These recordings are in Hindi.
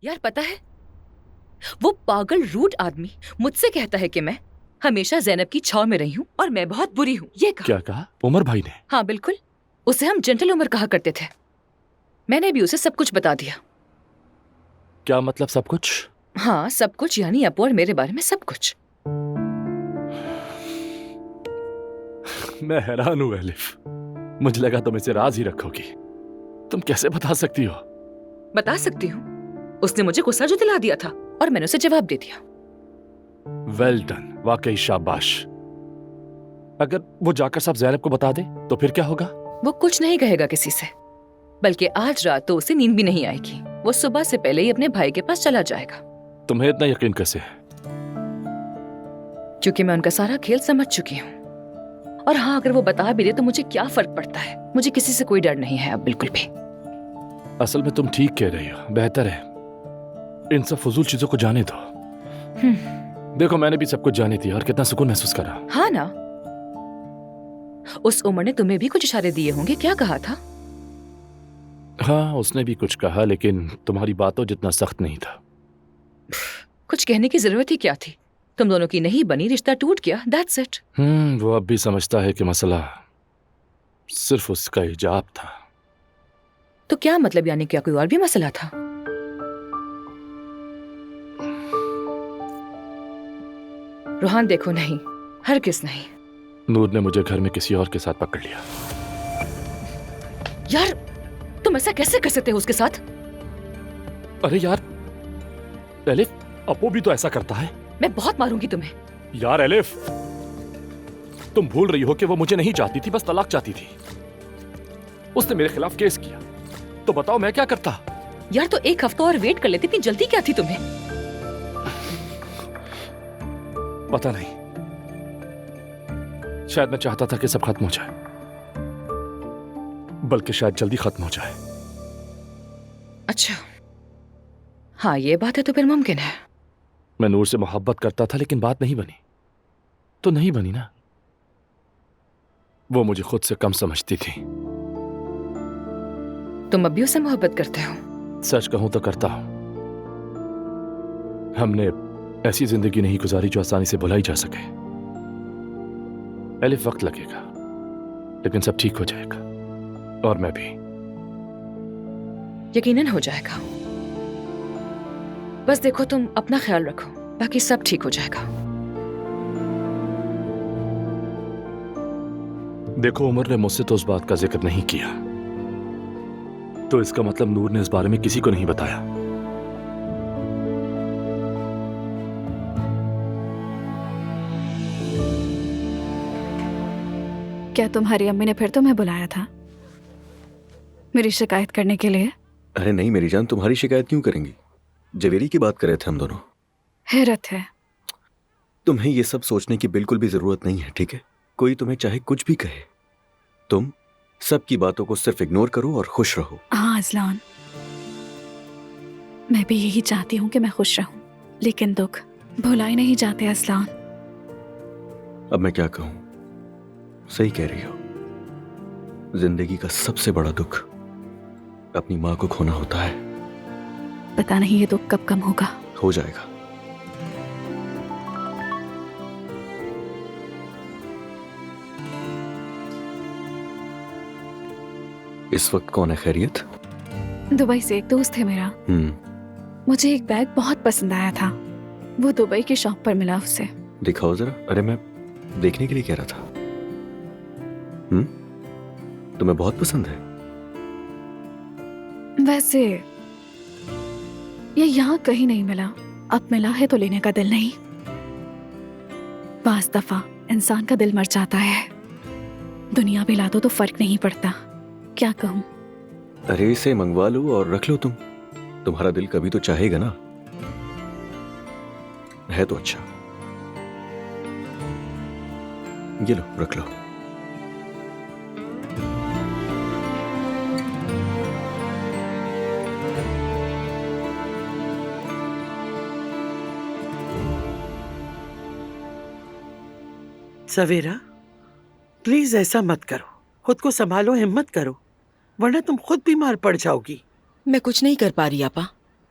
यार पता है, वो पागल रूट आदमी मुझसे कहता है कि मैं हमेशा ज़ैनब की छाव में रही हूँ और मैं बहुत बुरी हूँ। ये कहा। क्या कहा उमर भाई ने? हाँ बिल्कुल, उसे हम जेंटल उमर कहा करते थे। मैंने भी उसे सब कुछ बता दिया। क्या मतलब सब कुछ? हाँ सब कुछ, यानी अपू और मेरे बारे में सब कुछ। मैं हैरान हूँ एलिफ, मुझे लगा तुम इसे राज ही रखोगी। तुम कैसे बता सकती हो? बता सकती हूँ, उसने मुझे गुस्सा जो दिला दिया था और मैंने उसे जवाब दे दिया। वेल डन, वाकई शाबाश। अगर वो जाकर सब ज़ैनब को बता दे तो फिर क्या होगा? वो कुछ नहीं कहेगा किसी से, बल्कि आज रात तो उसे नींद भी नहीं आएगी। वो सुबह से पहले ही अपने भाई के पास चला जाएगा। तुम्हें इतना यकीन कैसे है? क्योंकि मैं उनका सारा खेल समझ चुकी हूँ। और हाँ, अगर वो बता भी दे तो मुझे क्या फर्क पड़ता है, मुझे किसी से कोई डर नहीं है अब बिल्कुल भी। असल में तुम ठीक कह रही हो, बेहतर है इन सब फजूल चीजों को जाने दो। देखो मैंने भी सब कुछ जाने दिया और कितना सुकून महसूस करा। हाँ ना, उस उमर ने तुम्हें भी कुछ इशारे दिए होंगे, क्या कहा था? हाँ उसने भी कुछ कहा, लेकिन तुम्हारी बातों जितना सख्त नहीं था। कुछ कहने की जरूरत ही क्या थी? तुम दोनों की नहीं बनी, रिश्ता टूट गया, दैट्स इट। वो अब भी समझता है कि मसला सिर्फ उसका हिजाब था। तो क्या मतलब, यानी क्या कोई और भी मसला था? रोहान देखो, नहीं, हरगिज़ नहीं। नूर ने मुझे घर में किसी और के साथ पकड़ लिया। यार तुम ऐसा कैसे कर सकते हो उसके साथ? अरे यार एलिफ, अपू भी तो ऐसा करता है। मैं बहुत मारूंगी तुम्हें। यार एलिफ, तुम भूल रही हो कि वो मुझे नहीं चाहती थी, बस तलाक चाहती थी। उसने मेरे खिलाफ केस किया, तो बताओ मैं क्या करता? यार तो एक हफ्ता और वेट कर लेती, इतनी जल्दी क्या थी तुम्हें? पता नहीं, शायद मैं चाहता था कि सब खत्म हो जाए, बल्कि शायद जल्दी खत्म हो जाए। अच्छा हाँ, ये बात है तो फिर मुमकिन है। मैं नूर से मोहब्बत करता था, लेकिन बात नहीं बनी तो नहीं बनी ना। वो मुझे खुद से कम समझती थी। तुम अब भी उससे मोहब्बत करते हो? सच कहूं तो करता हूं। हमने ऐसी जिंदगी नहीं गुजारी जो आसानी से भुलाई जा सके। एलिफ, वक्त लगेगा लेकिन सब ठीक हो जाएगा, और मैं भी। यकीनन हो जाएगा। बस देखो तुम अपना ख्याल रखो, बाकी सब ठीक हो जाएगा। देखो उमर ने मुझसे तो उस बात का जिक्र नहीं किया, तो इसका मतलब नूर ने इस बारे में किसी को नहीं बताया। क्या तुम्हारी अम्मी ने फिर तुम्हें बुलाया था मेरी शिकायत करने के लिए? अरे नहीं मेरी जान, तुम्हारी शिकायत क्यों करेंगी? जवेरी की बात कर रहे थे हम दोनों। हैरत है। तुम्हें ये सब सोचने की बिल्कुल भी जरूरत नहीं है, ठीक है? कोई तुम्हें चाहे कुछ भी कहे, तुम सबकी बातों को सिर्फ इग्नोर करो और खुश रहो। हाँ अज़लान, मैं भी यही चाहती हूँ कि मैं खुश रहूं, लेकिन दुख भुलाए नहीं जाते अज़लान। अब मैं क्या कहूं? सही कह रही हो, जिंदगी का सबसे बड़ा दुख अपनी माँ को खोना होता है। पता नहीं ये दुख कब कम होगा। हो जाएगा। इस वक्त कौन है? खैरियत? दुबई से एक दोस्त है मेरा। मुझे एक बैग बहुत पसंद आया था, वो दुबई की शॉप पर मिला उसे। दिखाओ जरा। अरे मैं देखने के लिए कह रहा था। तुम्हें बहुत पसंद है? वैसे ये यहाँ कहीं नहीं मिला, अब मिला है तो लेने का दिल नहीं। बास दफा इंसान का दिल मर जाता है, दुनिया भी ला दो तो फर्क नहीं पड़ता। क्या कहूँ? अरे इसे मंगवा लो और रख लो। तुम्हारा दिल कभी तो चाहेगा ना। है तो अच्छा, ये लो रख लो। सवेरा प्लीज ऐसा मत करो, खुद को संभालो, हिम्मत करो, वरना तुम खुद बीमार पड़ जाओगी। मैं कुछ नहीं कर पा रही आपा।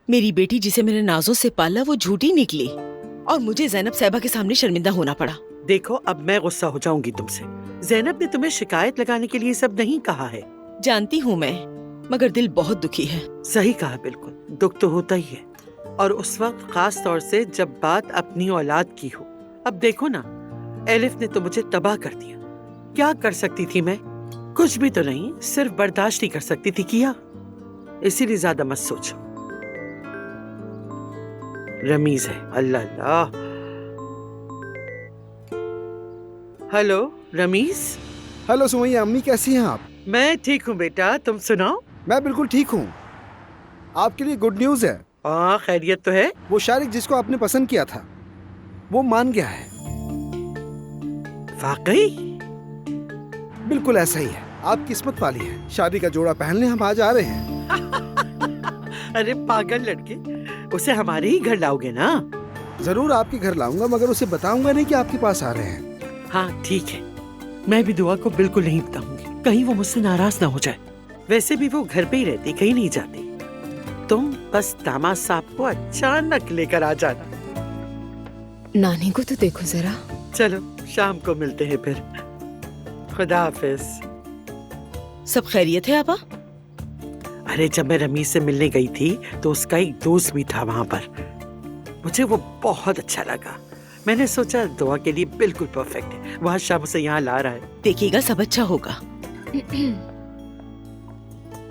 मेरी बेटी जिसे मैंने नाजों से पाला वो झूठी निकली और मुझे ज़ैनब साहिबा के सामने शर्मिंदा होना पड़ा। देखो, अब मैं गुस्सा हो जाऊंगी तुमसे। ज़ैनब ने तुम्हें शिकायत लगाने के लिए सब नहीं कहा है। जानती हूँ मैं, मगर दिल बहुत दुखी है। सही कहा, बिल्कुल दुख तो होता ही है, और उस वक्त खास तौर से जब बात अपनी औलाद की हो। अब देखो ना, एलिफ ने तो मुझे तबाह कर दिया। क्या कर सकती थी मैं? कुछ भी तो नहीं, सिर्फ बर्दाश्त ही कर सकती थी, किया। इसीलिए ज्यादा मत सोचो। रमीज है, अल्लाह अल्लाह। हेलो रमीज। हेलो सुमैया, अम्मी कैसी हैं आप? मैं ठीक हूँ बेटा, तुम सुनाओ। मैं बिल्कुल ठीक हूँ। आपके लिए गुड न्यूज़ है। हाँ, खैरियत तो है। वो शारिक जिसको आपने पसंद किया था वो मान गया है। वाकई? बिल्कुल ऐसा ही है। आप किस्मत वाली है। शादी का जोड़ा पहनने हम आज आ रहे हैं। अरे पागल लड़के, उसे हमारे ही घर लाओगे ना? जरूर आपके घर लाऊंगा, मगर उसे बताऊंगा नहीं कि आपके पास आ रहे हैं। हाँ ठीक है, मैं भी दुआ को बिल्कुल नहीं बताऊंगी, कहीं वो मुझसे नाराज ना हो जाए। वैसे भी वो घर पे ही रहती, कहीं नहीं जाती। तुम बस दामाद साहब को अचानक लेकर आ जाना। नानी को तो देखो जरा। चलो शाम को मिलते हैं फिर। खुदा हाफिज। सब खैरियत है आपा? अरे जब मैं रमीज से मिलने गई थी तो उसका एक दोस्त भी था वहाँ पर। मुझे वो बहुत अच्छा लगा। मैंने सोचा दुआ के लिए बिल्कुल परफेक्ट है। वह शाम उसे यहाँ ला रहा है। देखिएगा सब अच्छा होगा।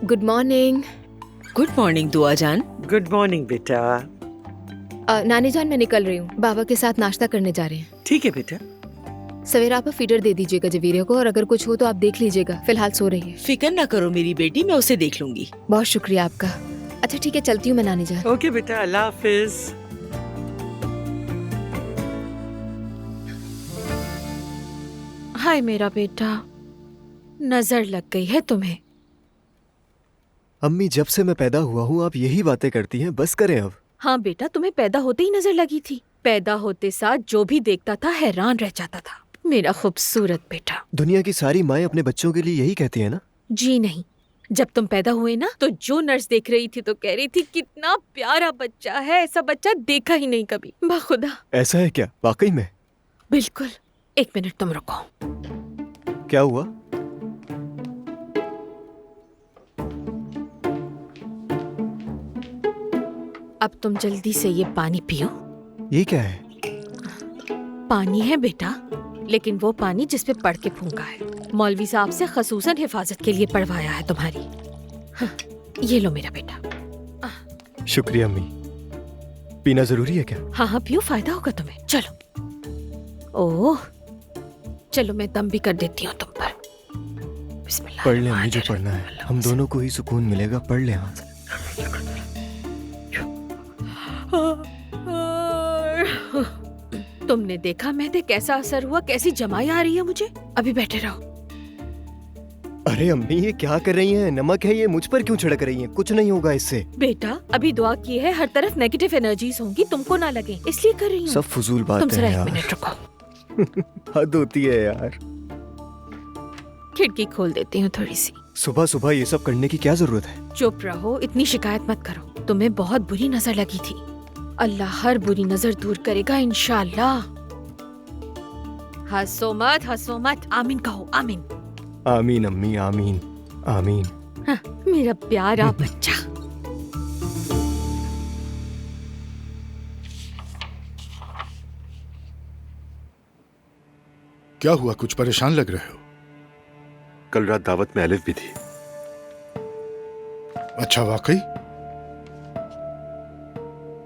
Good morning. गुड मॉर्निंग दुआ जान। गुड मॉर्निंग बेटा। नानी जान, मैं निकल रही हूँ, बाबा के साथ नाश्ता करने जा रहे हैं। ठीक है बेटा। सवेरा आप फीडर दे दीजिएगा जवीरे को, और अगर कुछ हो तो आप देख लीजिएगा। फिलहाल सो रही है। फिक्र ना करो मेरी बेटी, मैं उसे देख लूंगी। बहुत शुक्रिया आपका। अच्छा ठीक है, चलती हूँ मैं नानी जान। ओके बेटा, अल्लाह हाफिज। हाय मेरा बेटा, नजर लग गई है तुम्हें। अम्मी, जब से मैं पैदा हुआ हूँ आप यही बातें करती हैं, बस करें अब। हाँ बेटा, तुम्हें पैदा होते ही नजर लगी थी। पैदा होते साथ जो भी देखता था हैरान रह जाता था। मेरा खूबसूरत बेटा। दुनिया की सारी माएं अपने बच्चों के लिए यही कहती है ना? जी नहीं, जब तुम पैदा हुए ना तो जो नर्स देख रही थी तो कह रही थी कितना प्यारा बच्चा है, ऐसा बच्चा देखा ही नहीं कभी। बाखुदा। ऐसा है क्या वाकई में? बिल्कुल। एक मिनट तुम रुको। क्या हुआ? अब तुम जल्दी से ये पानी पियो। ये क्या है? पानी है बेटा, लेकिन वो पानी जिस पे पढ़ के फूंका है। मौलवी साहब से खसूसन हिफाजत के लिए पढ़वाया है तुम्हारी। हाँ, ये लो मेरा बेटा। शुक्रिया अम्मी। पीना जरूरी है क्या? हाँ हाँ पियो, फायदा होगा तुम्हें। चलो। ओह, चलो मैं दम भी कर देती हूँ तुम पर। बिस्मिल्लाह। पढ़ ले अम्मी जो पढ़ना है, हम दोनों को ही सुकून मिलेगा। पढ़ ले। हाँ तुमने देखा मेहदे कैसा असर हुआ, कैसी जमाई आ रही है मुझे। अभी बैठे रहो। अरे अम्मी, ये क्या कर रही हैं? नमक है ये, मुझ पर क्यों छिड़क रही हैं? कुछ नहीं होगा इससे। बेटा अभी दुआ की है, हर तरफ नेगेटिव एनर्जीज होंगी, तुमको ना लगे, इसलिए कर रही हूँ। सब फजूल बातें तुम जरा हैं एक यार। मिनट रुको। हद होती है यार। खिड़की खोल देती हूँ थोड़ी सी। सुबह सुबह ये सब करने की क्या जरूरत है? चुप रहो, इतनी शिकायत मत करो। तुम्हें बहुत बुरी नजर लगी थी। अल्लाह हर बुरी नजर दूर करेगा इंशाअल्लाह। हंसो मत, आमीन कहो, आमीन। आमीन अम्मी, आमीन आमीन। हाँ, मेरा प्यारा बच्चा। क्या हुआ, कुछ परेशान लग रहे हो? कल रात दावत में एलिफ भी थी। अच्छा, वाकई?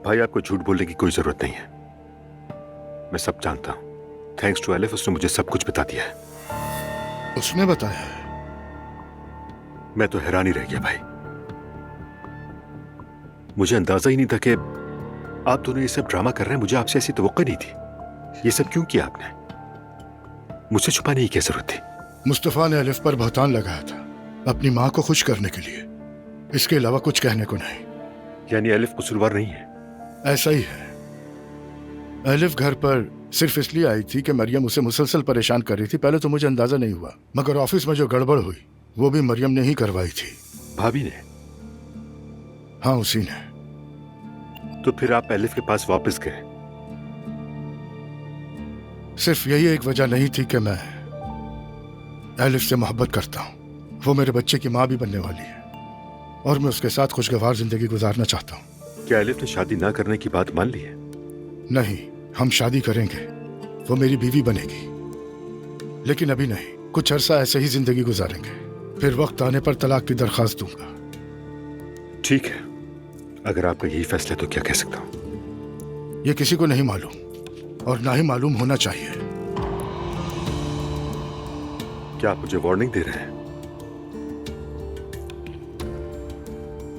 भाई आपको झूठ बोलने की कोई जरूरत नहीं है, मैं सब जानता हूं। थैंक्स टू एलिफ उसने मुझे सब कुछ बता दिया है। उसने बताया है? मैं तो हैरान ही रह गया भाई। मुझे अंदाजा ही नहीं था कि आप दोनों ये सब ड्रामा कर रहे हैं। मुझे आपसे ऐसी तवक्को नहीं थी। ये सब क्यों किया आपने? मुझसे छुपाने की क्या जरूरत थी? मुस्तफा ने एलिफ पर बहतान लगाया था अपनी माँ को खुश करने के लिए, इसके अलावा कुछ कहने को नहीं। यानी एलिफ कसूरवार नहीं है? ऐसा ही है। एलिफ घर पर सिर्फ इसलिए आई थी कि मरियम उसे मुसलसल परेशान कर रही थी। पहले तो मुझे अंदाजा नहीं हुआ, मगर ऑफिस में जो गड़बड़ हुई वो भी मरियम ने ही करवाई थी। भाभी ने? हाँ, उसी ने। तो फिर आप एलिफ के पास वापस गए? सिर्फ यही एक वजह नहीं थी कि मैं एलिफ से मोहब्बत करता हूँ। वो मेरे बच्चे की माँ भी बनने वाली है और मैं उसके साथ खुशगवार जिंदगी गुजारना चाहता हूँ। क्या एलिफ ने शादी ना करने की बात मान ली है? नहीं, हम शादी करेंगे, वो मेरी बीवी बनेगी, लेकिन अभी नहीं। कुछ अरसा ऐसे ही जिंदगी गुजारेंगे, फिर वक्त आने पर तलाक की दरखास्त दूंगा। ठीक है, अगर आपका यही फैसला है तो क्या कह सकता हूँ। ये किसी को नहीं मालूम और ना ही मालूम होना चाहिए। क्या आप मुझे वार्निंग दे रहे हैं?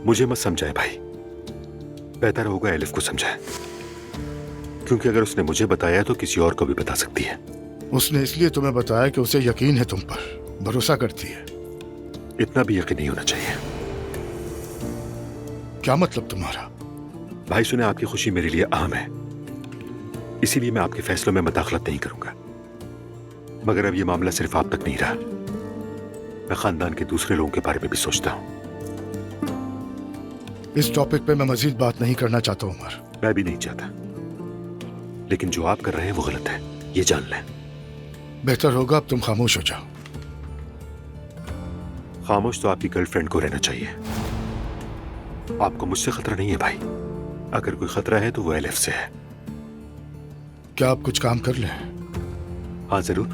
मुझे मत समझाए भाई, बेहतर होगा एलिफ को समझाए, क्योंकि अगर उसने मुझे बताया तो किसी और को भी बता सकती है। उसने इसलिए तुम्हें बताया कि उसे यकीन है तुम पर, भरोसा करती है। इतना भी यकीन नहीं होना चाहिए। क्या मतलब तुम्हारा? भाई सुने, आपकी खुशी मेरे लिए अहम है, इसीलिए मैं आपके फैसलों में मदाखलत नहीं करूंगा। मगर अब यह मामला सिर्फ आप तक नहीं रहा, मैं खानदान के दूसरे लोगों के बारे में भी सोचता हूं। इस टॉपिक पे मैं मजीद बात नहीं करना चाहता उमर। मैं भी नहीं चाहता, लेकिन जो आप कर रहे हैं वो गलत है, ये जान लें। बेहतर होगा अब तुम खामोश हो जाओ। खामोश तो आपकी गर्लफ्रेंड को रहना चाहिए। आपको मुझसे खतरा नहीं है भाई, अगर कोई खतरा है तो वो एलिफ से है। क्या आप कुछ काम कर लें? हाँ जरूर।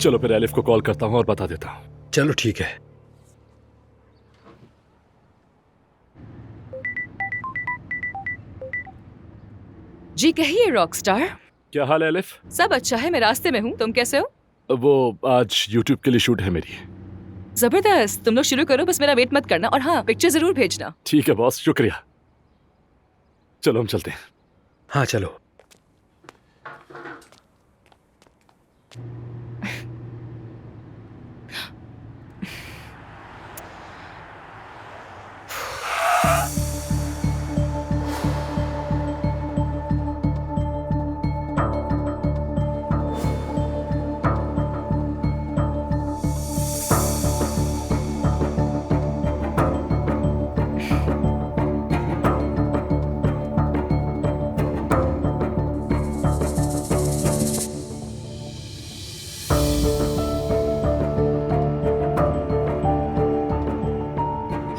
चलो फिर एलिफ को कॉल करता हूँ और बता देता हूँ। चलो ठीक है। जी कहिए रॉकस्टार। क्या हाल है एलिफ? सब अच्छा है, मैं रास्ते में हूँ। तुम कैसे हो? वो आज YouTube के लिए शूट है मेरी। जबरदस्त, तुम लोग शुरू करो, बस मेरा वेट मत करना। और हाँ, पिक्चर जरूर भेजना। ठीक है बॉस, शुक्रिया। चलो हम चलते हैं। हाँ चलो।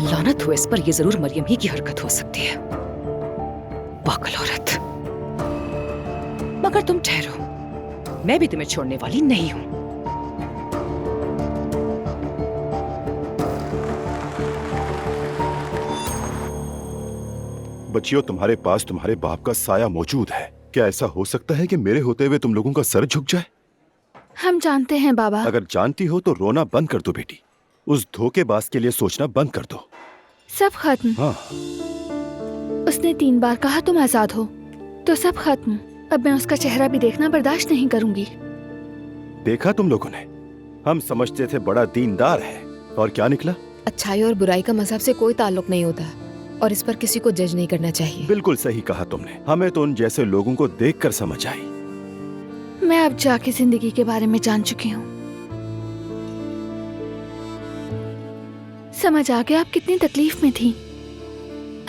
लानत हो इस पर, ये जरूर मरियम ही की हरकत हो सकती है। पागल औरत। मगर तुम ठहरो, मैं भी तुम्हें छोड़ने वाली नहीं हूं। बच्चियों, तुम्हारे पास तुम्हारे बाप का साया मौजूद है। क्या ऐसा हो सकता है कि मेरे होते हुए तुम लोगों का सर झुक जाए? हम जानते हैं बाबा। अगर जानती हो तो रोना बंद कर दो बेटी। उस धोखेबाज के लिए सोचना बंद कर दो। सब खत्म। हाँ। उसने 3 बार कहा तुम आजाद हो, तो सब खत्म। अब मैं उसका चेहरा भी देखना बर्दाश्त नहीं करूंगी। देखा तुम लोगों ने, हम समझते थे बड़ा दीनदार है, और क्या निकला? अच्छाई और बुराई का मजहब से कोई ताल्लुक नहीं होता, और इस पर किसी को जज नहीं करना चाहिए। बिल्कुल सही कहा तुमने। हमें तो उन जैसे लोगों को देखकर समझ आई। मैं अब जाके जिंदगी के बारे में जान चुकी हूँ। समझ आ गया आप कितनी तकलीफ में थी।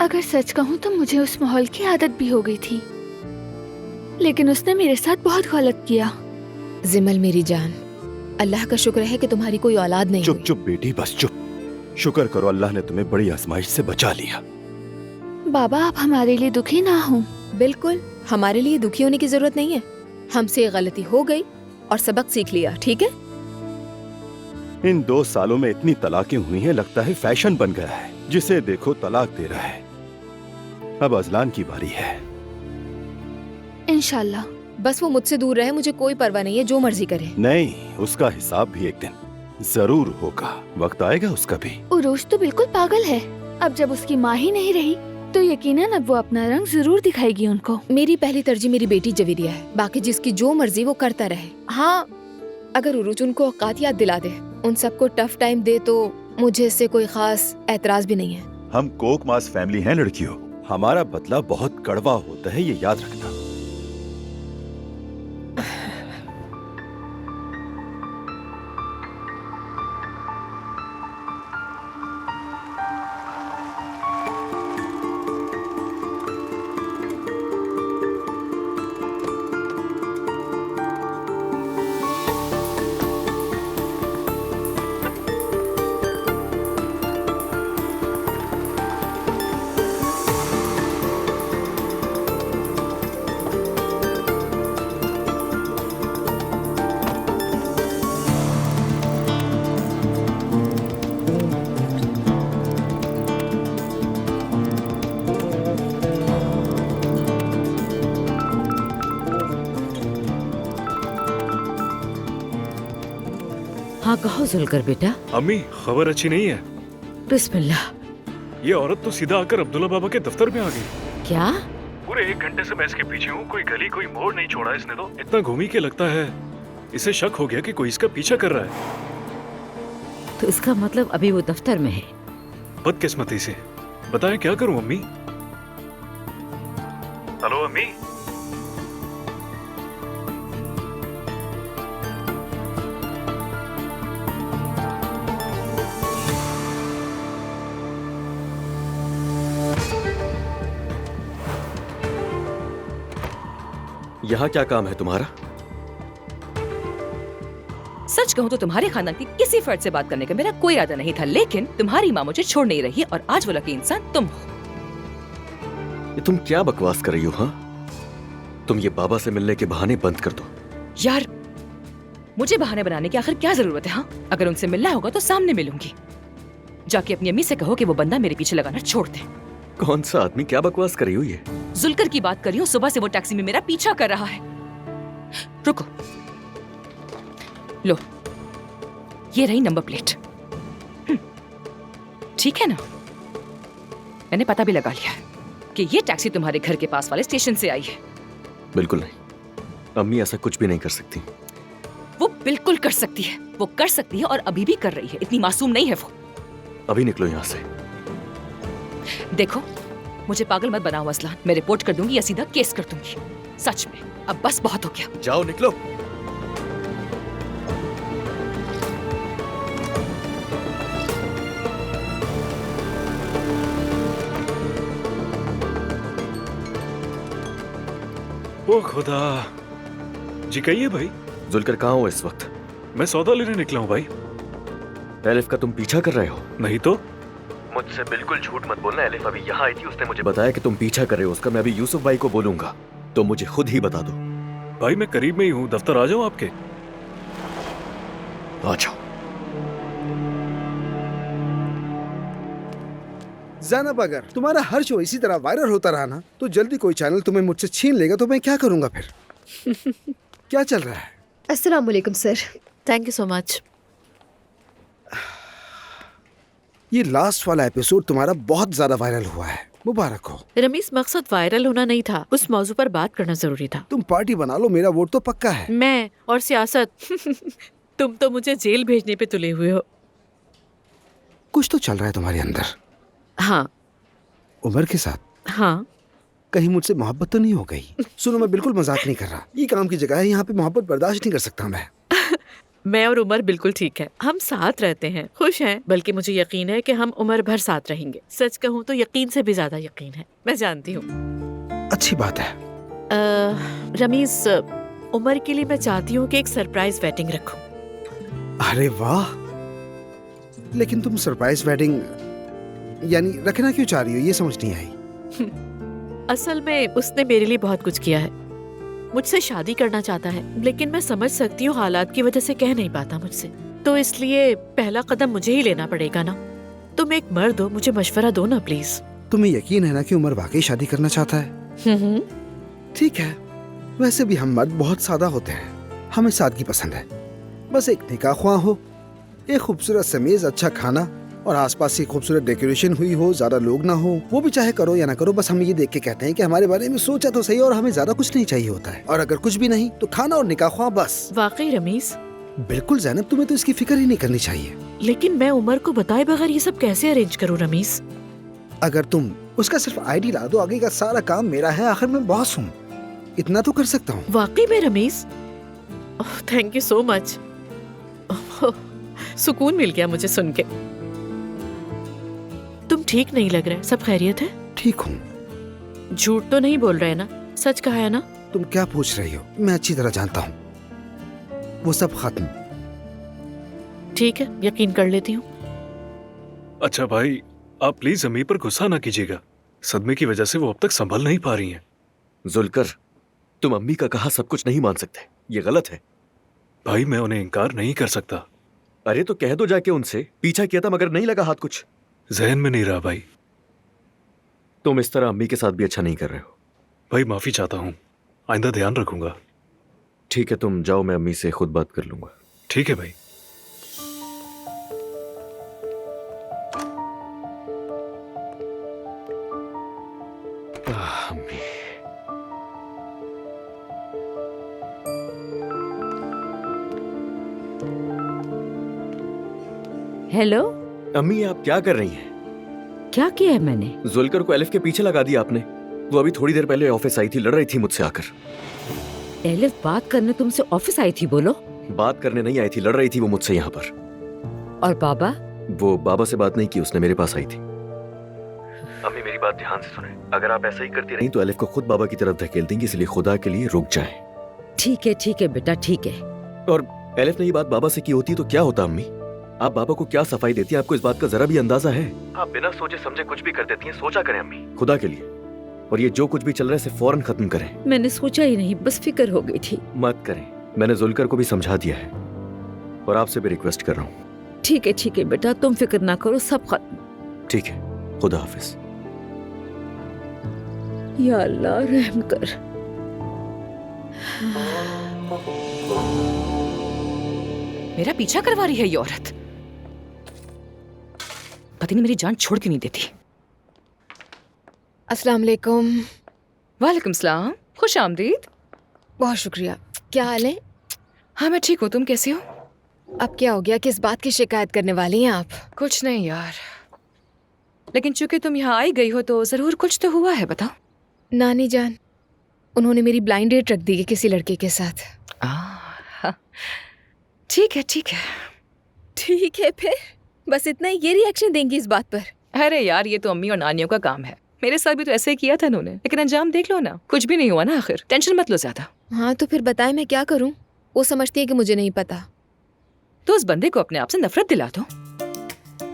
अगर सच कहूँ तो मुझे उस माहौल की आदत भी हो गई थी, लेकिन उसने मेरे साथ बहुत गलत किया। जिमल मेरी जान, अल्लाह का शुक्र है कि तुम्हारी कोई औलाद नहीं चुप हुई। चुप बेटी, बस चुप। शुक्र करो अल्लाह ने तुम्हें बड़ी आजमाइश से बचा लिया। बाबा आप हमारे लिए दुखी ना हो। बिल्कुल, हमारे लिए दुखी होने की जरूरत नहीं है। हमसे गलती हो गई और सबक सीख लिया, ठीक है? इन 2 सालों में इतनी तलाकें हुई हैं, लगता है फैशन बन गया है। जिसे देखो तलाक दे रहा है। अब अजलान की बारी है। इंशाल्लाह। बस वो मुझसे दूर रहे, मुझे कोई परवाह नहीं है, जो मर्जी करे। नहीं, उसका हिसाब भी एक दिन जरूर होगा। वक्त आएगा उसका भी। उरूज तो बिल्कुल पागल है। अब जब उसकी माँ ही नहीं रही तो यकीनन अब वो अपना रंग जरूर दिखाएगी उनको। मेरी पहली तरजीह मेरी बेटी जवीरिया है, बाकी जिसकी जो मर्जी वो करता रहे। हाँ, अगर उरूज उनको औकात याद दिला दे, उन सबको टफ टाइम दे, तो मुझे इससे कोई खास एतराज भी नहीं है। हम कोक मास फैमिली हैं लड़कियों। हमारा बदला बहुत कड़वा होता है, ये याद रखना। जुलकर बेटा। अम्मी, खबर अच्छी नहीं है। बिस्मिल्लाह। ये औरत तो सीधा आकर अब्दुल्ला बाबा के दफ्तर में आ गई। क्या? पूरे 1 घंटे से मैं इसके पीछे हूँ, कोई गली कोई मोड़ नहीं छोड़ा इसने तो। इतना घूमी के लगता है इसे शक हो गया कि कोई इसका पीछा कर रहा है। तो इसका मतलब अभी वो दफ्तर में है। बदकिस्मती से। बताएं क्या करूं अम्मी? हेलो अम्मी। यहाँ क्या काम है तुम्हारा? सच कहूँ तो तुम्हारे खानदान की किसी फर्द से बात करने का मेरा कोई इरादा नहीं था, लेकिन तुम्हारी माँ मुझे छोड़ नहीं रही और आज वो लकी इंसान तुम हो। ये तुम क्या बकवास कर रही हो? हाँ, तुम ये बाबा से मिलने के बहाने बंद कर दो। यार, मुझे बहाने बनाने की आखिर क्या जरूरत है? हाँ, अगर उनसे मिलना होगा तो सामने मिलूंगी। जाके अपनी अम्मी से कहो कि वो बंदा मेरे पीछे लगाना छोड़ दे। कौन सा आदमी? क्या बकवास कर रही हो ये? जुलकर की बात कर रही हूँ, सुबह से वो टैक्सी में मेरा पीछा कर रहा है। रुको, लो, ये रही नंबर प्लेट। ठीक है ना? मैंने पता भी लगा लिया है कि ये टैक्सी तुम्हारे घर के पास वाले स्टेशन से आई है। बिल्कुल नहीं, अम्मी ऐसा कुछ भी नहीं कर सकती। वो बिल्कुल कर सकती है, वो कर सकती है और अभी भी कर रही है। इतनी मासूम नहीं है वो। अभी निकलो यहाँ से। देखो, मुझे पागल मत बनाओ असलान। मैं रिपोर्ट कर दूंगी या सीधा केस कर दूंगी। सच में, अब बस बहुत हो गया। जाओ, निकलो। ओ खुदा। जी कहिए भाई। जुलकर कहाँ हो इस वक्त? मैं सौदा लेने निकला हूँ भाई। एलिफ का तुम पीछा कर रहे हो? नहीं तो। मुझसे बिल्कुल झूठ मत बोलना। एलिफ अभी यहाँ आई थी, उसने मुझे बताया कि तुम पीछा कर रहे हो उसका। मैं अभी यूसुफ भाई को बोलूंगा, तो मुझे खुद ही बता दो। भाई मैं करीब में ही हूँ, दफ्तर आ जाऊँ आपके? आ जाओ। ज़ैनब, अगर तुम्हारा हर शो इसी तरह वायरल होता रहा ना, तो जल्दी कोई चैनल तुम्हें मुझसे छीन लेगा, तो मैं क्या करूंगा फिर? क्या चल रहा है? अस्सलाम वालेकुम sir. Thank you so much. ये लास्ट वाला एपिसोड तुम्हारा बहुत ज्यादा वायरल हुआ है, मुबारक हो। रमीज, मकसद वायरल होना नहीं था, उस मौजू पर बात करना जरूरी था। तुम पार्टी बना लो, मेरा वोट तो पक्का है। मैं और सियासत तुम तो मुझे जेल भेजने पे तुले हुए हो। कुछ तो चल रहा है तुम्हारे अंदर। हाँ। उमर के साथ? हाँ। कहीं मुझसे मोहब्बत तो नहीं हो गई? सुनो, मैं बिल्कुल मजाक नहीं कर रहा। ये काम की जगह है, यहाँ पे मोहब्बत बर्दाश्त नहीं कर सकता मैं। मैं और उमर बिल्कुल ठीक है, हम साथ रहते हैं, खुश हैं, बल्कि मुझे यकीन है कि हम उम्र भर साथ रहेंगे। सच कहूँ तो यकीन से भी ज्यादा यकीन है, मैं जानती हूँ। अच्छी बात है। रमीज, उमर के लिए मैं चाहती हूँ कि एक सरप्राइज वेडिंग रखूं। अरे वाह, लेकिन तुम सरप्राइज वेडिंग यानी रखना क्यों चाह रही हो, ये समझ नहीं आई। असल में उसने मेरे लिए बहुत कुछ किया है, मुझसे शादी करना चाहता है, लेकिन मैं समझ सकती हूँ हालात की वजह से कह नहीं पाता मुझसे, तो इसलिए पहला कदम मुझे ही लेना पड़ेगा ना। तुम एक मर्द हो, मुझे मशवरा दो ना प्लीज। तुम्हें यकीन है ना कि उमर वाकई शादी करना चाहता है? ठीक है, वैसे भी हम मर्द बहुत सादा होते हैं, हमें सादगी पसंद है। बस एक निकाह ख्वाह हो, एक खूबसूरत समेज, अच्छा खाना और आसपास से खूबसूरत डेकोरेशन हुई हो, ज्यादा लोग ना हो। वो भी चाहे करो या ना करो, बस हम ये देख के कहते हैं कि हमारे बारे में सोचा तो सही, और हमें ज्यादा कुछ नहीं चाहिए होता है। और अगर कुछ भी नहीं तो खाना और निकाह ख्वाह बस। वाकई रमीज? बिल्कुल ज़ैनब, तुम्हें तो इसकी फिक्र ही नहीं करनी चाहिए। लेकिन मैं उमर को बताए बगैर ये सब कैसे अरेंज करूँ रमीज? अगर तुम उसका सिर्फ आईडी ला दो, आगे का सारा काम मेरा है, आखिर मैं बॉस हूँ, इतना तो कर सकता हूँ। वाकई में Rameez? Thank you so much, सुकून मिल गया मुझे सुन के। तुम ठीक नहीं लग रहे, सब खैरियत है? ठीक हूँ। झूठ तो नहीं बोल रहे ना, सच कहा है ना? तुम क्या पूछ रही हो, मैं अच्छी तरह जानता हूँ। वो सब खत्म। ठीक है, यकीन कर लेती हूँ। अच्छा भाई, आप प्लीज अम्मी पर गुस्सा ना कीजिएगा, सदमे की वजह से वो अब तक संभल नहीं पा रही हैं। जुलकर, तुम अम्मी का कहा सब कुछ नहीं मान सकते, ये गलत है। भाई मैं उन्हें इनकार नहीं कर सकता। अरे तो कह दो जाके उनसे, पीछा किया था मगर नहीं लगा हाथ कुछ। जहन में नहीं रहा भाई। तुम इस तरह अम्मी के साथ भी अच्छा नहीं कर रहे हो। भाई माफी चाहता हूँ, आइंदा ध्यान रखूंगा। ठीक है, तुम जाओ, मैं अम्मी से खुद बात कर लूंगा। ठीक है भाई। हेलो। अम्मी आप क्या कर रही हैं? क्या किया है मैंने? जुलकर को एलिफ के पीछे लगा दिया आपने। वो अभी थोड़ी देर पहले ऑफिस आई थी, लड़ रही थी मुझसे आकर। एलिफ बात करने तुमसे ऑफिस आई थी? बोलो। बात करने नहीं आई थी, लड़ रही थी वो मुझसे यहाँ पर। और बाबा? वो बाबा से बात नहीं की, उसने मेरे पास आई थी। अम्मी मेरी बात ध्यान से सुने, अगर आप ऐसा ही करती रही तो एलिफ को खुद बाबा की तरफ धकेल देंगी, इसलिए खुदा के लिए रुक जाएं। ठीक है बेटा, ठीक है। और एलिफ ने ये बात बाबा से की होती तो क्या होता अम्मी? आप बाबा को क्या सफाई देती हैं? आपको इस बात का जरा भी अंदाजा है? आप बिना सोचे समझे कुछ भी कर देती हैं। सोचा करें अम्मी, खुदा के लिए। और ये जो कुछ भी चल रहा है इसे फौरन खत्म करें। मैंने सोचा ही नहीं, बस फिक्र हो गई थी। मत करें, मैंने जुलकर को भी समझा दिया है और आपसे भी रिक्वेस्ट कर रहा हूँ। ठीक है बेटा, तुम फिक्र ना करो, सब खत्म। ठीक है, खुदा हाफिज। या अल्लाह रहम कर। मेरा पीछा करवा रही है ये औरत। पति ने मेरी जान छोड़ के नहीं देती। अस्सलाम वालेकुम। वालेकुम सलाम, खुश आमदीद। बहुत शुक्रिया। क्या हाल है? हाँ मैं ठीक हूँ, तुम कैसे हो? अब क्या हो गया? किस बात की शिकायत करने वाली हैं आप? कुछ नहीं यार, लेकिन चूंकि तुम यहाँ आई गई हो तो जरूर कुछ तो हुआ है, बताओ। नानी जान, उन्होंने मेरी ब्लाइंड डेट रख दी है किसी लड़के के साथ। ठीक है ठीक है ठीक है, फिर बस इतना ही? ये रिएक्शन देंगी इस बात पर? अरे यार, ये तो अम्मी और नानियों का काम है। मेरे साथ भी तो ऐसे ही किया था उन्होंने, लेकिन अंजाम देख लो ना, कुछ भी नहीं हुआ ना आखिर। टेंशन मत लो ज्यादा। हाँ तो फिर बताएं मैं क्या करूं? वो समझती है कि मुझे नहीं पता। तो उस बंदे को अपने आप से नफरत दिला दो।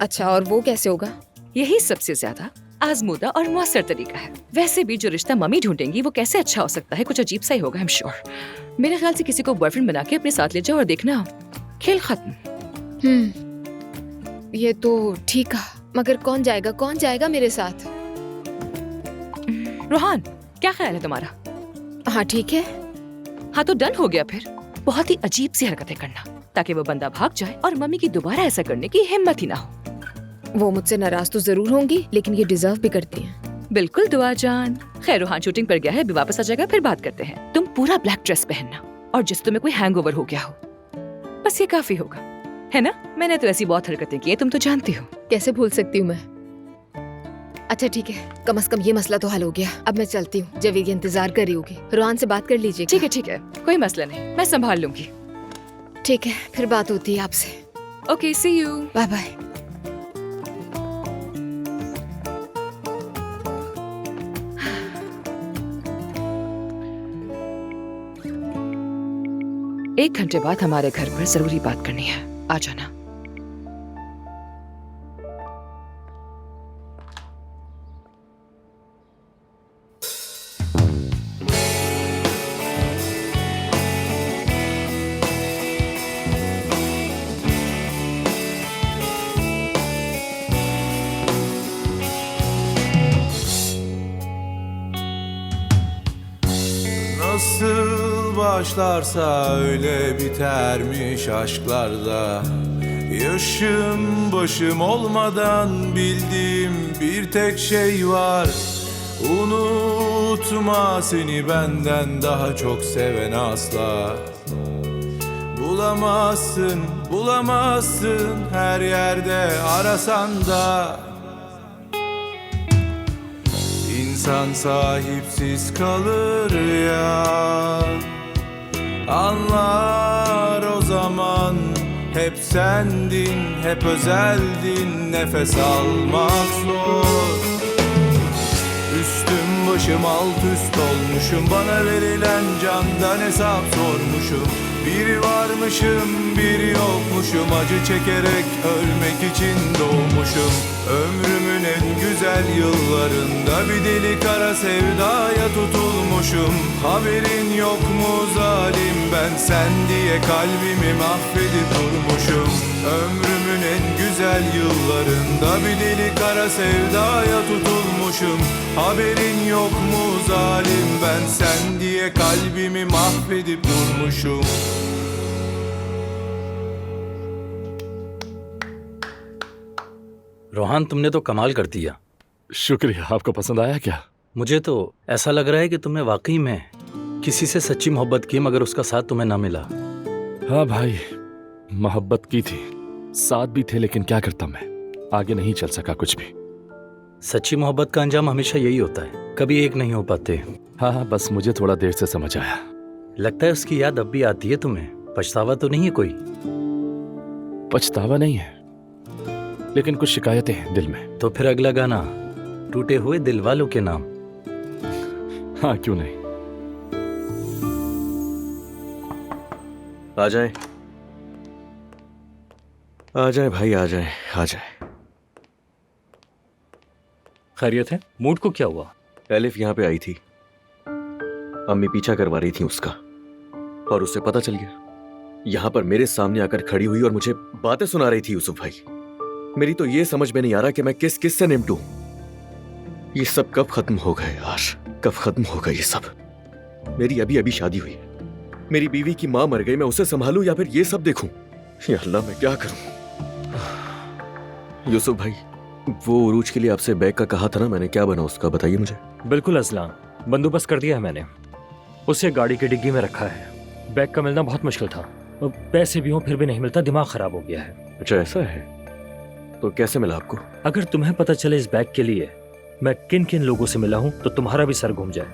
अच्छा, और वो कैसे होगा? यही सबसे ज्यादा आजमूदा और मुअस्सर तरीका है। वैसे भी जो रिश्ता मम्मी ढूंढेंगी वो कैसे अच्छा हो सकता है? कुछ अजीब सा ही होगा, आई एम श्योर। मेरे ख्याल से किसी को बॉयफ्रेंड बना के अपने साथ ले जाओ और देखना खेल खत्म। ये तो ठीक है, मगर कौन जाएगा मेरे साथ? रोहान, क्या ख्याल है तुम्हारा? हाँ ठीक है। हाँ तो डन हो गया फिर। बहुत ही अजीब सी हरकतें करना ताकि वो बंदा भाग जाए और मम्मी की दोबारा ऐसा करने की हिम्मत ही ना हो। वो मुझसे नाराज तो जरूर होंगी, लेकिन ये डिजर्व भी करती हैं। बिल्कुल दुआ जान। खैर रोहान शूटिंग पर गया है, अभी वापस आ जाएगा, फिर बात करते हैं। तुम पूरा ब्लैक ड्रेस पहनना, और जिस तुम्हें कोई हैंगओवर हो गया हो, बस ये काफी होगा, है ना? मैंने तो ऐसी बहुत हरकतें की है, तुम तो जानती हो। कैसे भूल सकती हूँ मैं? अच्छा ठीक है, कम से कम ये मसला तो हल हो गया। अब मैं चलती हूँ, जवेद इंतजार कर रही होगी। रोहान से बात कर लीजिए। ठीक है, कोई मसला नहीं, मैं संभाल लूंगी। ठीक है, फिर बात होती है आपसे। Okay, see you, bye bye. एक घंटे बाद हमारे घर पर जरूरी बात करनी है, आ जाना। Nasıl başlarsa öyle bitermiş aşklarda. Yaşım başım olmadan bildiğim bir tek şey var. Unutma, seni benden daha çok seven asla bulamazsın, bulamazsın her yerde arasan da. İnsan sahipsiz kalır ya, anlar o zaman. Hep sendin, hep özeldin, nefes almak zor. Üstüm başım alt üst olmuşum, bana verilen candan hesap sormuşum. Biri varmışım, biri yokmuşum, acı çekerek ölmek için doğmuşum. Ömrümün en güzel yıllarında bir deli kara sevdaya tutulmuşum. Haberin yok mu zalim, ben sen diye kalbimi mahvedip durmuşum. Ömrümün en güzel yıllarında bir deli kara sevdaya tutulmuşum. Haberin yok mu zalim, ben sen diye kalbimi mahvedip durmuşum. Rohan, तुमने तो कमाल कर दिया। शुक्रिया। आपको पसंद आया क्या? मुझे तो ऐसा लग रहा है कि तुमने वाकई में किसी से सच्ची मोहब्बत की, मगर उसका साथ तुम्हें ना मिला। हाँ भाई, मोहब्बत की थी, साथ भी थे, लेकिन क्या करता मैं, आगे नहीं चल सका कुछ भी। सच्ची मोहब्बत का अंजाम हमेशा यही होता है, कभी एक नहीं हो पाते। हाँ, बस मुझे थोड़ा देर से समझ आया। लगता है उसकी याद अब भी आती है तुम्हें। पछतावा तो नहीं है कोई? पछतावा नहीं है, लेकिन कुछ शिकायतें हैं दिल में। तो फिर अगला गाना, टूटे हुए दिल वालों के नाम। हाँ, क्यों नहीं। आ जाए, आ जाए भाई, आ जाए, आ जाए। खैरियत है? मूड को क्या हुआ? एलिफ यहाँ पे आई थी, अम्मी पीछा करवा रही थी उसका, और उसे पता चल गया। यहाँ पर मेरे सामने आकर खड़ी हुई और मुझे बातें सुना रही थी। यूसुफ भाई, मेरी तो ये समझ में नहीं आ रहा कि मैं किस किस से निपटूं। ये सब कब खत्म होगा यार, कब खत्म होगा ये सब? मेरी अभी अभी शादी हुई है, मेरी बीवी की माँ मर गई, मैं उसे संभालूं या फिर ये सब देखूं? या अल्लाह, मैं क्या करूं? यूसुफ भाई, वो उरूज के लिए आपसे बैग का कहा था ना मैंने, क्या बना उसका, बताइए मुझे। बिल्कुल असलाम, बंदोबस्त कर दिया है मैंने। उसे गाड़ी की डिग्गी में रखा है। बैग का मिलना बहुत मुश्किल था, और पैसे भी हों फिर भी नहीं मिलता, दिमाग खराब हो गया है। अच्छा ऐसा है, तो कैसे मिला आपको? अगर तुम्हें पता चले इस बैग के लिए मैं किन किन लोगों से मिला हूं तो तुम्हारा भी सर घूम जाए।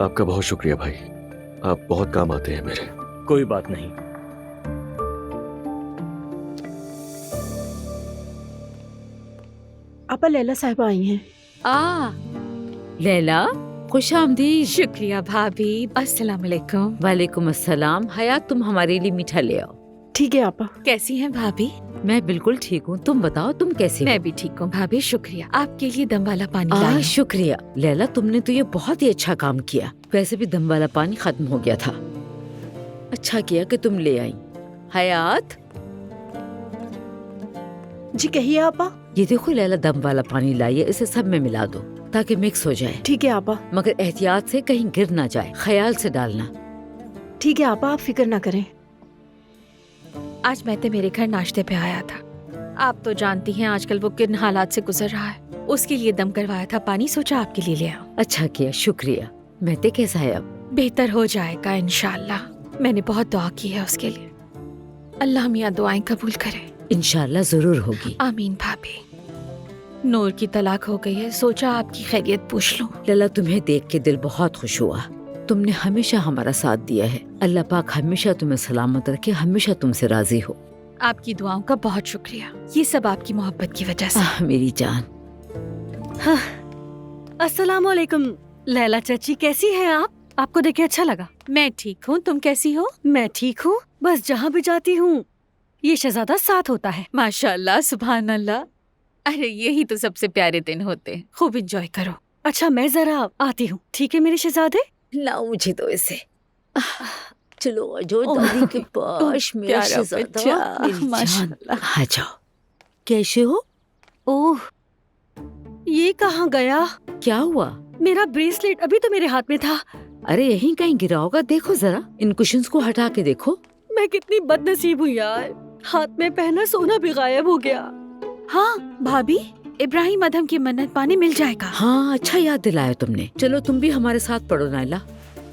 आपका बहुत शुक्रिया भाई, आप बहुत काम आते हैं मेरे। कोई बात नहीं। आपा लैला साहब आई हैं। लैला, खुश आमदीद। शुक्रिया भाभी। अस्सलाम वालेकुम। वालेकुम अस्सलाम। हयात, तुम हमारे लिए मीठा ले आओ। ठीक है आपा। कैसी हैं भाभी? मैं बिल्कुल ठीक हूँ, तुम बताओ तुम कैसी हो? मैं भी ठीक हूँ भाभी, शुक्रिया। आपके लिए दम वाला पानी लाई हूँ। शुक्रिया लैला, तुमने तो ये बहुत ही अच्छा काम किया। वैसे भी दम वाला पानी खत्म हो गया था, अच्छा किया कि तुम ले आई। हयात जी कहिए आपा। ये देखो लैला दम वाला पानी लाई है, इसे सब में मिला दो ताकि मिक्स हो जाए। ठीक है आपा। मगर एहतियात से कहीं गिर ना जाए, ख्याल से डालना। ठीक है आपा, आप फिक्र ना करें। आज मैं मेरे घर नाश्ते पे आया था। आप तो जानती हैं आजकल वो किन हालात से गुजर रहा है। उसके लिए दम करवाया था पानी, सोचा आपके लिए ले आओ। अच्छा किया, शुक्रिया। महते कैसा है अब? बेहतर हो जाएगा इंशाल्लाह। मैंने बहुत दुआ की है उसके लिए। अल्लाह मियाँ दुआएं कबूल करे। इंशाल्लाह जरूर होगी। आमीन भाभी। नूर की तलाक हो गई है, सोचा आपकी खैरियत पूछ लूं। लला, तुम्हें देख के दिल बहुत खुश हुआ। तुमने हमेशा हमारा साथ दिया है। अल्लाह पाक हमेशा तुम्हें सलामत रखे, हमेशा तुमसे राजी हो। आपकी दुआओं का बहुत शुक्रिया, ये सब आपकी मोहब्बत की वजह से। मेरी जान। अस्सलाम वालेकुम लैला चाची, कैसी हैं आप? आपको देखे अच्छा लगा। मैं ठीक हूँ, तुम कैसी हो? मैं ठीक हूँ, बस जहाँ भी जाती हूँ ये शहजादा साथ होता है। माशाल्लाह, सुभान अल्लाह। अरे यही तो सबसे प्यारे दिन होते हैं, खूब एंजॉय करो। अच्छा मैं जरा आती हूँ, ठीक है मेरे शहजादे? लाओ मुझे तो इसे। चलो जो दादी के पास, मेरा शहजादा, मेरी जान। आ जाओ। कैसे हो? ओह, ये कहाँ गया? क्या हुआ? मेरा ब्रेसलेट अभी तो मेरे हाथ में था। अरे यहीं कहीं गिरा होगा, देखो जरा, इन कुशन्स को हटा के देखो। मैं कितनी बदनसीब हुई यार, हाथ में पहना सोना भी गायब हो गया। हाँ भाभी, इब्राहिम अदम की मन्नत पानी मिल जाएगा। हाँ, अच्छा याद दिलाया तुमने। चलो तुम भी हमारे साथ पढ़ो नाइला।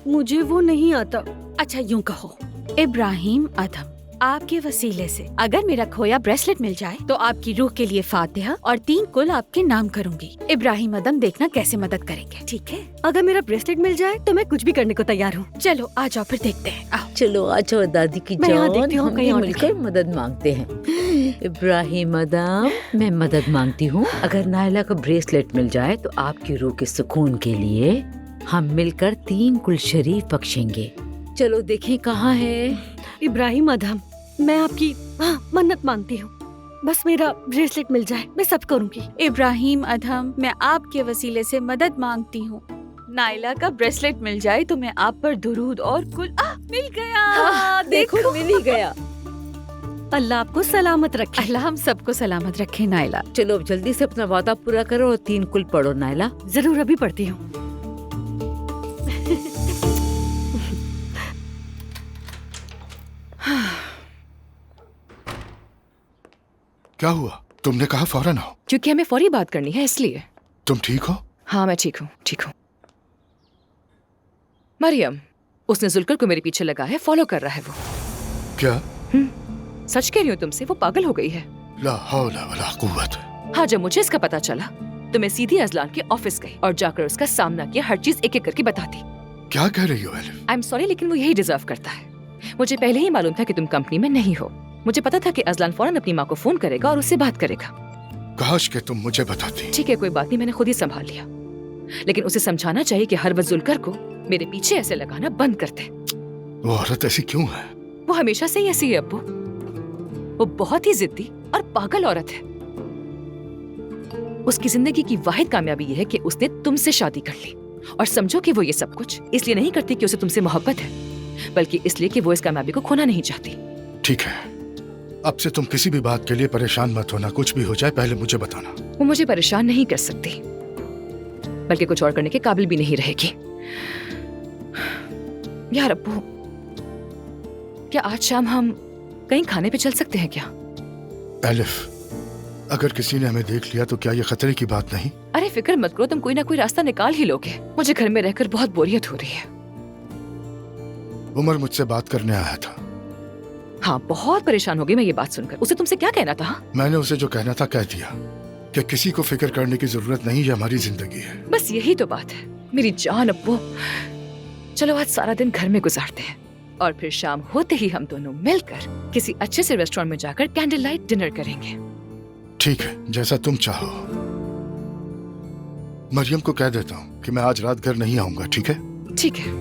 मुझे वो नहीं आता। अच्छा यूँ कहो, इब्राहिम अदम, आपके वसीले से अगर मेरा खोया ब्रेसलेट मिल जाए तो आपकी रूह के लिए फातिहा और 3 कुल आपके नाम करूंगी। इब्राहिम अदम देखना कैसे मदद करेंगे, ठीक है? अगर मेरा ब्रेसलेट मिल जाए तो मैं कुछ भी करने को तैयार हूँ। चलो आ जाओ फिर देखते हैं। आओ। चलो आ जाओ दादी की मैं यहाँ जान, देखती हूँ, हम कहीं और मिलकर मदद मांगते हैं। इब्राहिम अदम, मैं मदद मांगती हूँ। अगर नायला का ब्रेसलेट मिल जाए तो आपकी रूह के सुकून के लिए हम मिलकर 3 कुल शरीफ बख्शेंगे। चलो देखें कहाँ है इब्राहिम अदम। मैं आपकी मन्नत मांगती हूँ, बस मेरा ब्रेसलेट मिल जाए, मैं सब करूँगी। इब्राहिम अदम, मैं आपके वसीले से मदद मांगती हूँ। नाइला का ब्रेसलेट मिल जाए तो मैं आप पर दुरूद और कुल मिल गया। देखो मिल ही गया। अल्लाह आपको सलामत रखे। अल्लाह हम सबको सलामत रखे नाइला। चलो अब जल्दी से अपना वादा पूरा करो और 3 कुल पढ़ो नाइला। जरूर, अभी पढ़ती हूँ। क्या हुआ? तुमने कहा फौरन आओ। क्योंकि हमें फौरी बात करनी है इसलिए। तुम ठीक हो? हाँ मैं ठीक हूँ, ठीक हूँ। मरियम, उसने जुल्कर को मेरे पीछे लगा है, फॉलो कर रहा है वो। क्या? सच कह रही हूँ तुमसे, वो पागल हो गई है। ला हौला वला कुव्वत। हाँ, जब मुझे इसका पता चला तो मैं सीधी अजलान के ऑफिस गई और जाकर उसका सामना किया, हर चीज एक एक करके बताती। क्या कह रही हो एलिफ? आई एम सॉरी, लेकिन वो यही डिजर्व करता है। मुझे पहले ही मालूम था कि तुम कंपनी में नहीं हो। मुझे पता था कि अजलान फौरन अपनी माँ को फोन करेगा और उससे बात करेगा। काश कि तुम मुझे बताती। ठीक है, कोई बात नहीं, मैंने खुद ही संभाल लिया। लेकिन उसे समझाना चाहिए कि हर वक्त जुलकर को मेरे पीछे ऐसे लगाना बंद कर दे। वो औरत ऐसी क्यों है? वो हमेशा से ही ऐसी है अब्बू। वो बहुत ही जिद्दी और पागल औरत है। उसकी जिंदगी की वाहिद कामयाबी ये है कि उसने तुमसे शादी कर ली। और समझो कि वो ये सब कुछ इसलिए नहीं करती कि उसे तुमसे मोहब्बत है, बल्कि इसलिए कि वो इस कामयाबी को खोना नहीं चाहती। ठीक है, अब से तुम किसी भी बात के लिए परेशान मत होना। कुछ भी हो जाए पहले मुझे बताना। वो मुझे परेशान नहीं कर सकती, बल्कि कुछ और करने के काबिल भी नहीं रहेगी। यार अब्बू, क्या आज शाम हम कहीं खाने पे चल सकते हैं क्या? एलिफ, अगर किसी ने हमें देख लिया तो क्या ये खतरे की बात नहीं? अरे फिक्र मत करो, तुम कोई ना कोई रास्ता निकाल ही लोगे। मुझे घर में रहकर बहुत बोरियत हो रही है। उमर मुझसे बात करने आया था। हाँ, बहुत परेशान हो गई मैं ये बात सुनकर। उसे तुमसे क्या कहना था? मैंने उसे जो कहना था कह दिया कि किसी को फिक्र करने की जरूरत नहीं, ये हमारी जिंदगी है। बस यही तो बात है मेरी जान अब्बू। चलो आज सारा दिन घर में गुजारते हैं और फिर शाम होते ही हम दोनों मिलकर किसी अच्छे से रेस्टोरेंट में जाकर कैंडल लाइट डिनर करेंगे। ठीक है, जैसा तुम चाहो। मरियम को कह देता हूँ कि मैं आज रात घर नहीं आऊंगा। ठीक है? ठीक है।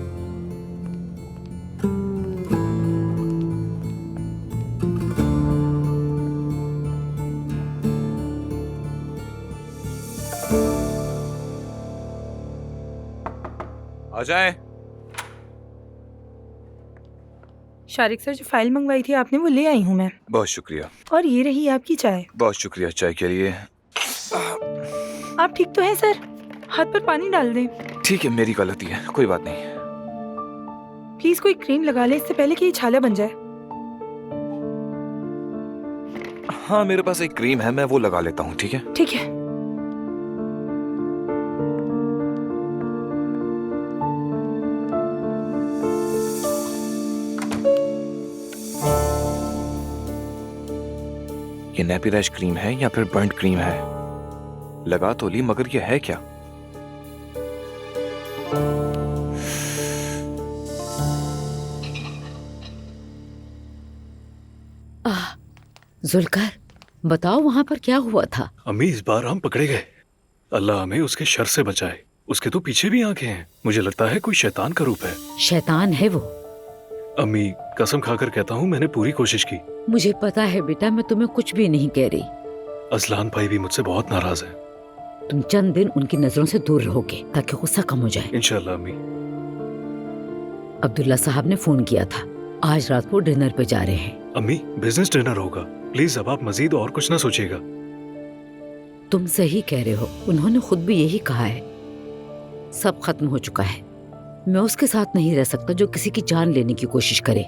आ जाएं। शारिक सर, जो फाइल मंगवाई थी आपने वो ले आई हूँ मैं। बहुत शुक्रिया। और ये रही आपकी चाय। बहुत शुक्रिया चाय के लिए। आप ठीक तो हैं सर? हाथ पर पानी डाल दें। ठीक है, मेरी गलती है, कोई बात नहीं। प्लीज कोई क्रीम लगा ले इससे पहले कि ये छाला बन जाए। हाँ, मेरे पास एक क्रीम है, मैं वो लगा लेता हूँ। ठीक है? ठीक है। ये नैपी रैश क्रीम है या फिर बर्न्ड क्रीम है? लगा तो ली, मगर ये है क्या? जुल्कर, बताओ वहाँ पर क्या हुआ था? अम्मी, इस बार हम पकड़े गए। अल्लाह हमें उसके शर से बचाए। उसके तो पीछे भी आंखें हैं। मुझे लगता है कोई शैतान का रूप है। शैतान है वो। अम्मी, कसम खाकर कहता हूँ, मैंने पूरी कोशिश की। मुझे पता है बेटा, मैं तुम्हें कुछ भी नहीं कह रही। अजलान भाई भी मुझसे बहुत नाराज है। तुम चंद दिन उनकी नजरों से दूर रहोगे ताकि गुस्सा कम हो जाए। इंशाल्लाह अम्मी। अब्दुल्ला साहब ने फोन किया था, आज रात को डिनर पे जा रहे हैं। अम्मी, बिजनेस डिनर होगा, प्लीज अब आप मजीद और कुछ ना सोचिएगा। तुम सही कह रहे हो, उन्होंने खुद भी यही कहा है। सब खत्म हो चुका है। मैं उसके साथ नहीं रह सकता जो किसी की जान लेने की कोशिश करे।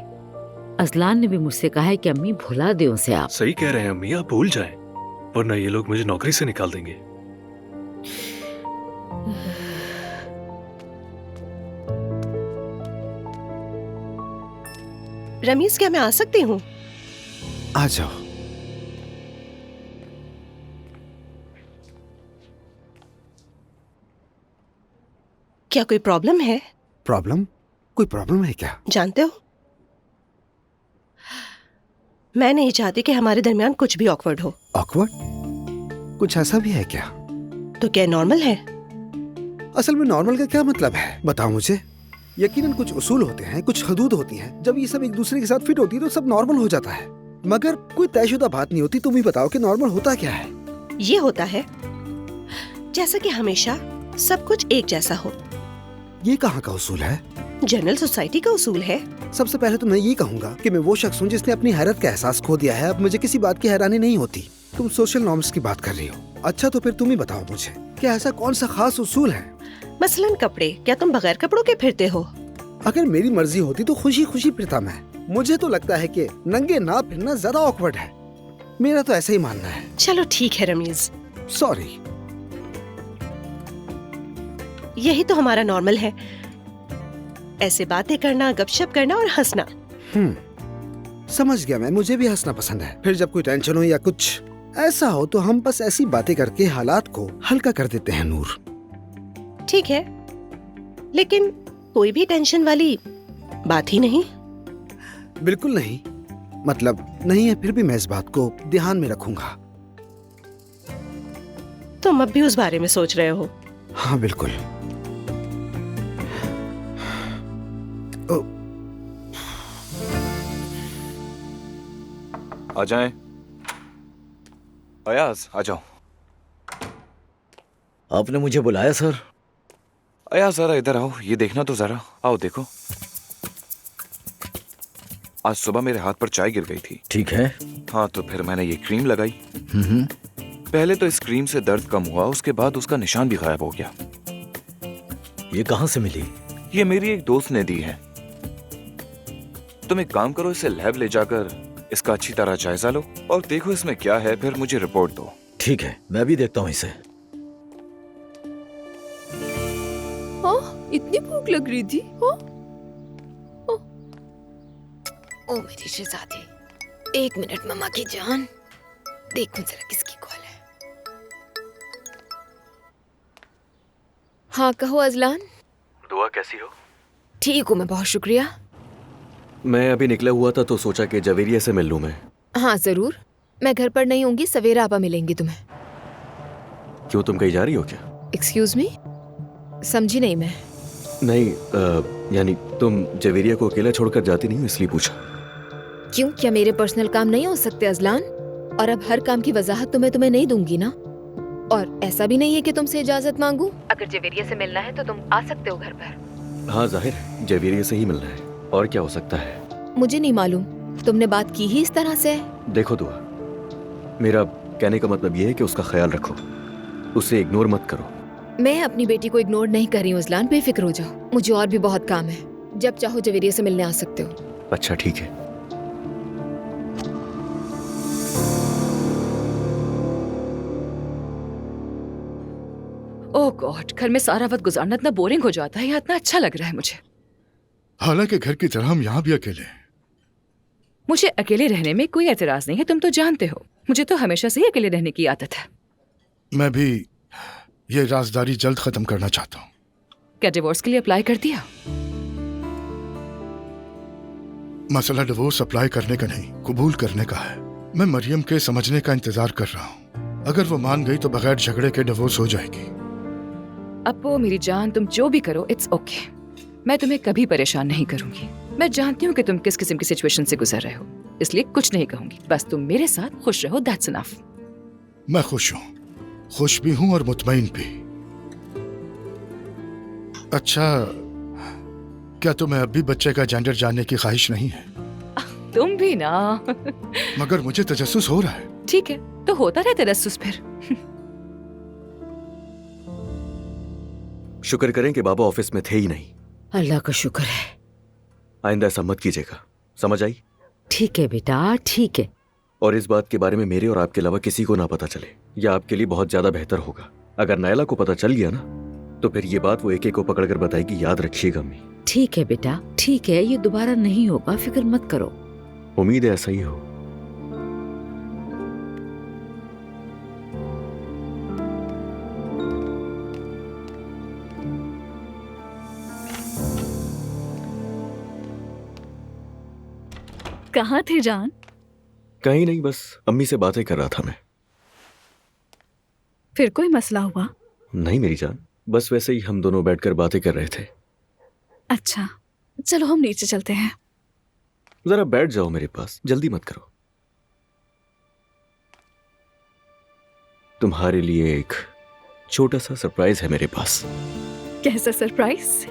अजलान ने भी मुझसे कहा है कि अम्मी भुला दे उसे। आप सही कह रहे हैं अम्मी, आप भूल जाएं, वरना ये लोग मुझे नौकरी से निकाल देंगे। रमीज, क्या मैं आ सकती हूँ? आ जाओ। क्या कोई प्रॉब्लम है? प्रॉब्लम? कोई प्रॉब्लम है क्या? जानते हो, मैं नहीं चाहती कि हमारे दरमियान कुछ भी ऑकवर्ड हो। ऑकवर्ड? कुछ ऐसा भी है क्या? तो क्या नॉर्मल है? असल में नॉर्मल का क्या मतलब है, बताओ मुझे। यकीनन कुछ उसूल होते हैं, कुछ हदूद होती हैं। जब ये सब एक दूसरे के साथ फिट होती है तो सब नॉर्मल हो जाता है। मगर कोई तयशुदा बात नहीं होती। तुम ही बताओ कि नॉर्मल होता क्या है? ये होता है जैसा कि हमेशा सब कुछ एक जैसा हो। ये कहाँ का उसूल है? जनरल सोसाइटी का उसूल है। सबसे पहले तो मैं ये कहूँगा कि मैं वो शख्स हूँ जिसने अपनी हैरत का एहसास खो दिया है। अब मुझे किसी बात की हैरानी नहीं होती। तुम सोशल नॉर्म्स की बात कर रही हो। अच्छा, तो फिर तुम ही बताओ मुझे, क्या ऐसा कौन सा खास उसूल है? मसलन कपड़े, क्या तुम बगैर कपड़ों के फिरते हो? अगर मेरी मर्जी होती तो खुशी खुशी फिरता मैं। मुझे तो लगता है कि नंगे ना फिरना ज्यादा ऑकवर्ड है। मेरा तो ऐसा ही मानना है। चलो ठीक है रमीज, सॉरी। यही तो हमारा नॉर्मल है, ऐसे बातें करना, गपशप करना और हंसना। समझ गया मैं, मुझे भी हंसना पसंद है। फिर जब कोई टेंशन हो या कुछ ऐसा हो तो हम बस ऐसी बातें करके हालात को हल्का कर देते हैं नूर। ठीक है, लेकिन कोई भी टेंशन वाली बात ही नहीं। बिल्कुल नहीं, मतलब नहीं है, फिर भी मैं इस बात को ध्यान में रखूंगा। तुम अब भी उस बारे में सोच रहे हो? हाँ बिल्कुल। आ जाएं। अयाज आ जाओ। आपने मुझे बुलाया सर? अयाज जरा इधर आओ, ये देखना तो जरा। आओ देखो, आज सुबह मेरे हाथ पर चाय गिर गई थी। ठीक है। हाँ, तो फिर मैंने ये क्रीम लगाई। पहले तो इस क्रीम से दर्द कम हुआ, उसके बाद उसका निशान भी गायब हो गया। ये कहाँ से मिली? ये मेरी एक दोस्त ने दी है। तुम एक काम करो, इसे लैब ले जाकर इसका अच्छी तरह जायजा लो और देखो इसमें क्या है, फिर मुझे रिपोर्ट दो। ठीक है, मैं भी देखता हूँ इसे। इतनी भूख लग रही थी। ओ मेरी शहजादी, 1 मिनट मम्मा की जान, देखूं जरा किसकी कॉल है। हाँ कहो अजलान। दुआ कैसी हो? ठीक हूँ मैं, बहुत शुक्रिया। मैं अभी निकला हुआ था तो सोचा कि जवेरिया से मिल लूं मैं। हाँ जरूर, मैं घर पर नहीं होंगी, सवेरा आपा मिलेंगी तुम्हें। क्यों, तुम कहीं जा रही हो क्या? एक्सक्यूज मी, समझी नहीं मैं। नहीं, यानी तुम जवेरिया को अकेला छोड़कर जाती नहीं हो, इसलिए पूछा। क्यों, क्या मेरे पर्सनल काम नहीं हो सकते अजलान? और अब हर काम की वजाहत तो मैं तुम्हें नहीं दूंगी ना। और ऐसा भी नहीं है कि तुमसे इजाजत मांगू। अगर जवेरिया से मिलना है तो तुम आ सकते हो घर पर। हाँ जाहिर, जवेरिया से ही मिलना है, और क्या हो सकता है? मुझे नहीं मालूम, तुमने बात की ही इस तरह से। देखो दुआ, मेरा कहने का मतलब ये है कि उसका ख्याल रखो, उसे इग्नोर मत करो। मैं अपनी बेटी को इग्नोर नहीं कर रही हूँ अजलान, बेफिक्र हो जाओ। मुझे और भी बहुत काम है, जब चाहो जवेरिया से मिलने आ सकते हो। अच्छा ठीक है। ओह गॉड, घर में सारा वक्त गुजारना इतना बोरिंग हो जाता है, या इतना अच्छा लग रहा है मुझे। हालांकि घर की तरह हम यहाँ भी अकेले हैं। मुझे अकेले रहने में कोई एतराज नहीं है, तुम तो जानते हो मुझे तो हमेशा से ही अकेले रहने की आदत है। मैं भी ये राजदारी जल्द खत्म करना चाहता हूँ। क्या डिवोर्स के लिए अप्लाई कर दिया? मसला डिवोर्स अप्लाई करने का नहीं, कबूल करने का है। मैं मरियम के समझने का इंतजार कर रहा हूँ। अगर वो मान गई तो बगैर झगड़े के डिवोर्स हो जाएगी। अपो मेरी जान, तुम जो भी करो इट्स ओके। मैं तुम्हें कभी परेशान नहीं करूंगी। मैं जानती हूँ कि तुम किस किस्म की सिचुएशन से गुजर रहे हो, इसलिए कुछ नहीं कहूंगी। बस तुम मेरे साथ खुश रहो, दैट्स इनफ। मैं खुश हूँ, खुश भी हूँ और मुतमईन भी। अच्छा, क्या तुम्हें अब भी बच्चे का जेंडर जानने की ख्वाहिश नहीं है? तुम भी ना। मगर मुझे तजस्सुस हो रहा है। ठीक है, तो होता रहे तजस्सुस फिर। शुक्र करें कि बाबा ऑफिस में थे ही नहीं। अल्लाह का शुक्र है। आइंदा ऐसा मत कीजिएगा, समझ आई? ठीक है बेटा, ठीक है। और इस बात के बारे में मेरे और आपके अलावा किसी को ना पता चले, यह आपके लिए बहुत ज्यादा बेहतर होगा। अगर नायला को पता चल गया ना, तो फिर ये बात वो एक एक को पकड़कर बताएगी, याद रखिएगा अम्मी। ठीक है बेटा, ठीक है, ये दोबारा नहीं होगा, फिक्र मत करो। उम्मीद है ऐसा ही हो। कहाँ थे जान? कहीं नहीं, बस अम्मी से बातें कर रहा था मैं। फिर कोई मसला हुआ? नहीं मेरी जान, बस वैसे ही हम दोनों बैठकर बातें कर रहे थे। अच्छा, चलो हम नीचे चलते हैं। जरा बैठ जाओ मेरे पास, जल्दी मत करो। तुम्हारे लिए एक छोटा सा सरप्राइज है मेरे पास। कैसा सरप्राइज?